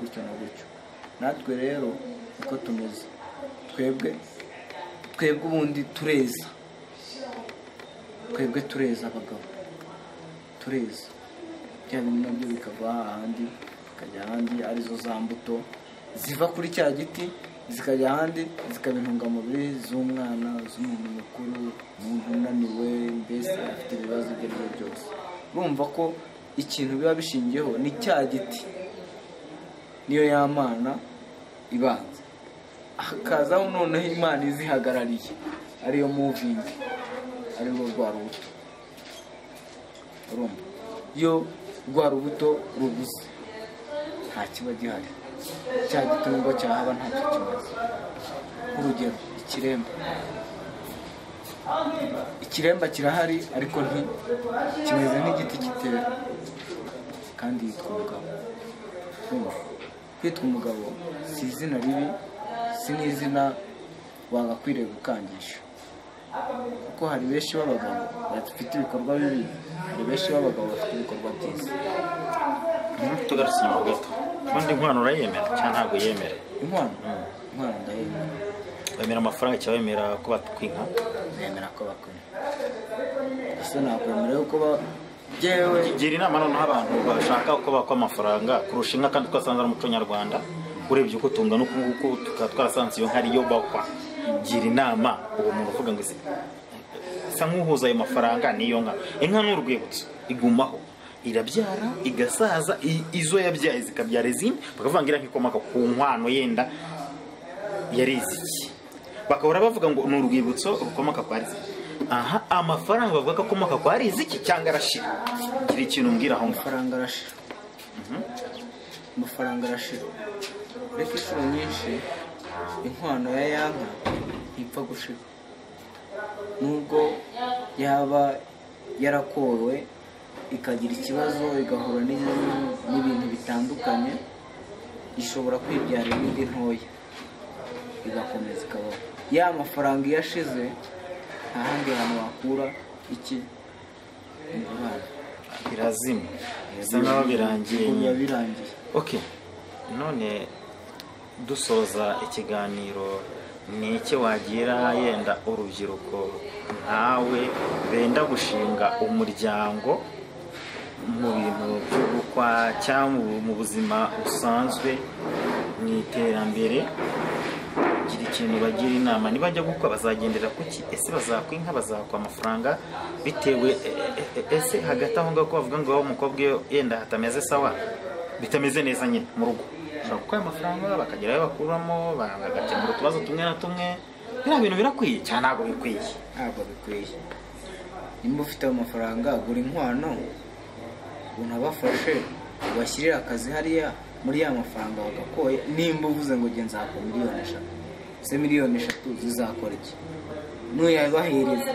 gutyo na gutyo. natwe rero uko tumeze, twebwe ubundi tureza, abagabo tureza, bya bintu nabyo bikava ahandi bikajya ahandi, arizo za mbuto ziva kuri cya giti zikajya ahandi, zikaba intungamubiri z'umwana, z'umuntu mukuru, umuntu unaniwe, mbese afite ibibazo ibyo ari byo byose. urumva ko ikintu biba bishingiyeho ni cya giti, niyo y'amana ibanza, hakazaho noneho imana izihagarariye, ariyo muvingi, ariyo rwa rubuto. urumva iyo rwa rubuto rubuze nta kiba gihari, cya gitungo cyahaba ntacyo kimaze. Urugero ikiremba kirahari ariko kimeze nk'igiti kitera kandi yitwa umugabo. Kwitwa umugabo si izina ribi, si n'izina wagakwiriye gukangisha, kuko hari benshi b'abagabo bafite ibikorwa bibi, hari benshi b'abagabo bafite ibikorwa byiza. tugarutse inyuma gato, ubundi inkwano urayemera cyangwa ntabwo yemera? Inkwano ndayemera. wemera amafaranga cyangwa wemera ko batwinka? Nemera ko bakwinka, ese nakwemera yuko jewe gira inama noneho abantu bashaka ko bakwa amafaranga kurusha inka, kandi twasanze ari umuco nyarwanda, urebye uko tungana uku nguku tukaba twarasanze iyo nka ariyo bakwa. Gira inama uwo muntu uvuga ngo isa nk'uhuza ayo mafaranga n'iyo nka. Inka ni urwibutso, igumaho, irabyara igasaza, izo yabyaye zikabyara izindi, bakavuga ngo nk'ikomoka ku nkwano yenda yarize iki, bakahora bavuga ngo ni urwibutso rukomoka kwa riziki. Aha, amafaranga bavuga ko akomoka kwa riziki cyangwa arashira? Gira ikintu umbwira aho. Amafaranga arashira. Amafaranga arashira, ariko inshuro nyinshi inkwano ya yanka ntipfa gushira, nubwo yaba yarakowe ikagira ikibazo igahura n'ibintu bitandukanye, ishobora kwibyara indi ntoya igakomeza ikabaho. Ya mafaranga iyo ashize nta handi hantu wakura iki birazima, bisa nkaho birangiye. Birangiye. Okay, none dusoza ikiganiro, ni iki wagira yenda urubyiruko nkawe benda gushinga umuryango mu bintu byo gukwa cyangwa mu buzima busanzwe mu iterambere? Gira ikintu bagira inama, nibajya gukwa bazagendera kuki? Ese bazakwa inka, bazakwa amafaranga bitewe ese hagati aho ngaho ko bavuga ngo umukobwa yenda hatameze sawa, bitameze neza nyine mu rugo, ushobora gukora amafaranga bakagira ayo bakuramo, bagakemura utubazo tumwe na tumwe. Biriya bintu birakwiye cyane? Ntabwo bikwiye. Ntabwo bikwiye. Nimba ufite amafaranga gura inkwano, unabafashe ubashyirire akazi hariya muri ya mafaranga bagakoye. Nimba uvuze ngo nge nzakora miliyoni 3, se miliyoni 3 zizakora iki? Nuyabahereza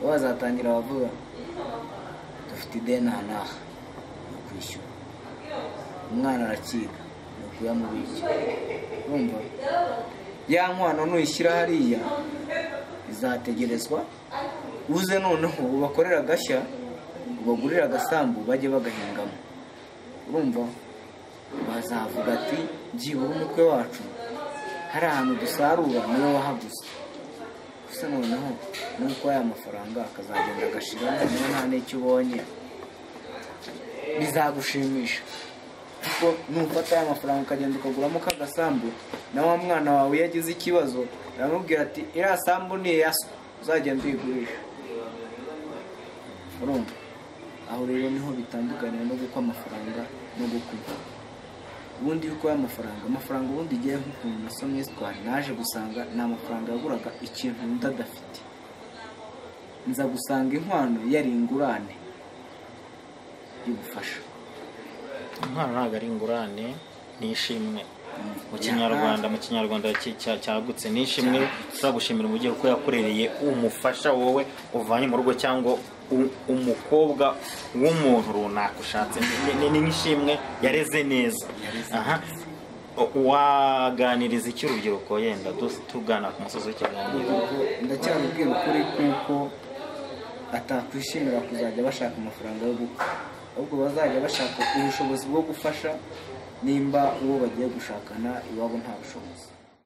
bazatangira bavuga dufite ideni aha n'aha no kwishyura, umwana arakiga ni ukuyamubikira. Urumva ya nkwano nuyishyira hariya izategerezwa, uze noneho ubakorera agashya, ubagurira agasambu bajye bagahingamo. Urumva bazavuga ati byibura umutwe wacu hari ahantu dusarura niyo wahaguze. Gusa noneho nuko aya mafaranga akazagenda agashira, niyo nta n'icyo ubonye bizagushimisha, kuko nufata aya mafaranga ukagenda ukaguramo kagasambu, na wa mwana wawe yagize ikibazo aramubwira ati iriya sambu ni iyaso, uzagenda uyigurisha. Urumva aho rero niho bitandukanye no gukwa amafaranga no gukwa. Ubundi yuko amafaranga ubundi igiye nk'ukuntu nasomye twari naje gusanga ni amafaranga yaguraga ikintu ndadafite. Nza gusanga inkwano yari ingurane y'ubufasha. Inkwano ntabwo ari ingurane, ni ishimwe. Mu kinyarwanda cyagutse ni ishimwe, turagushimira umubyeyi kuko yakurereye umufasha wowe uvanye mu rugo, cyangwa umukobwa w'umuntu runaka ushatse, ni nk'ishimwe yareze neza. Aha, waganiriza iki urubyiruko yenda tugana ku musozi w'ikiganiro? Ndacyabibwira ukuri kuko atakwishimira kuzajya bashaka amafaranga yo gukwa, ahubwo bazajya bashaka ubushobozi bwo gufasha nimba uwo bagiye gushakana iwabo nta bushobozi.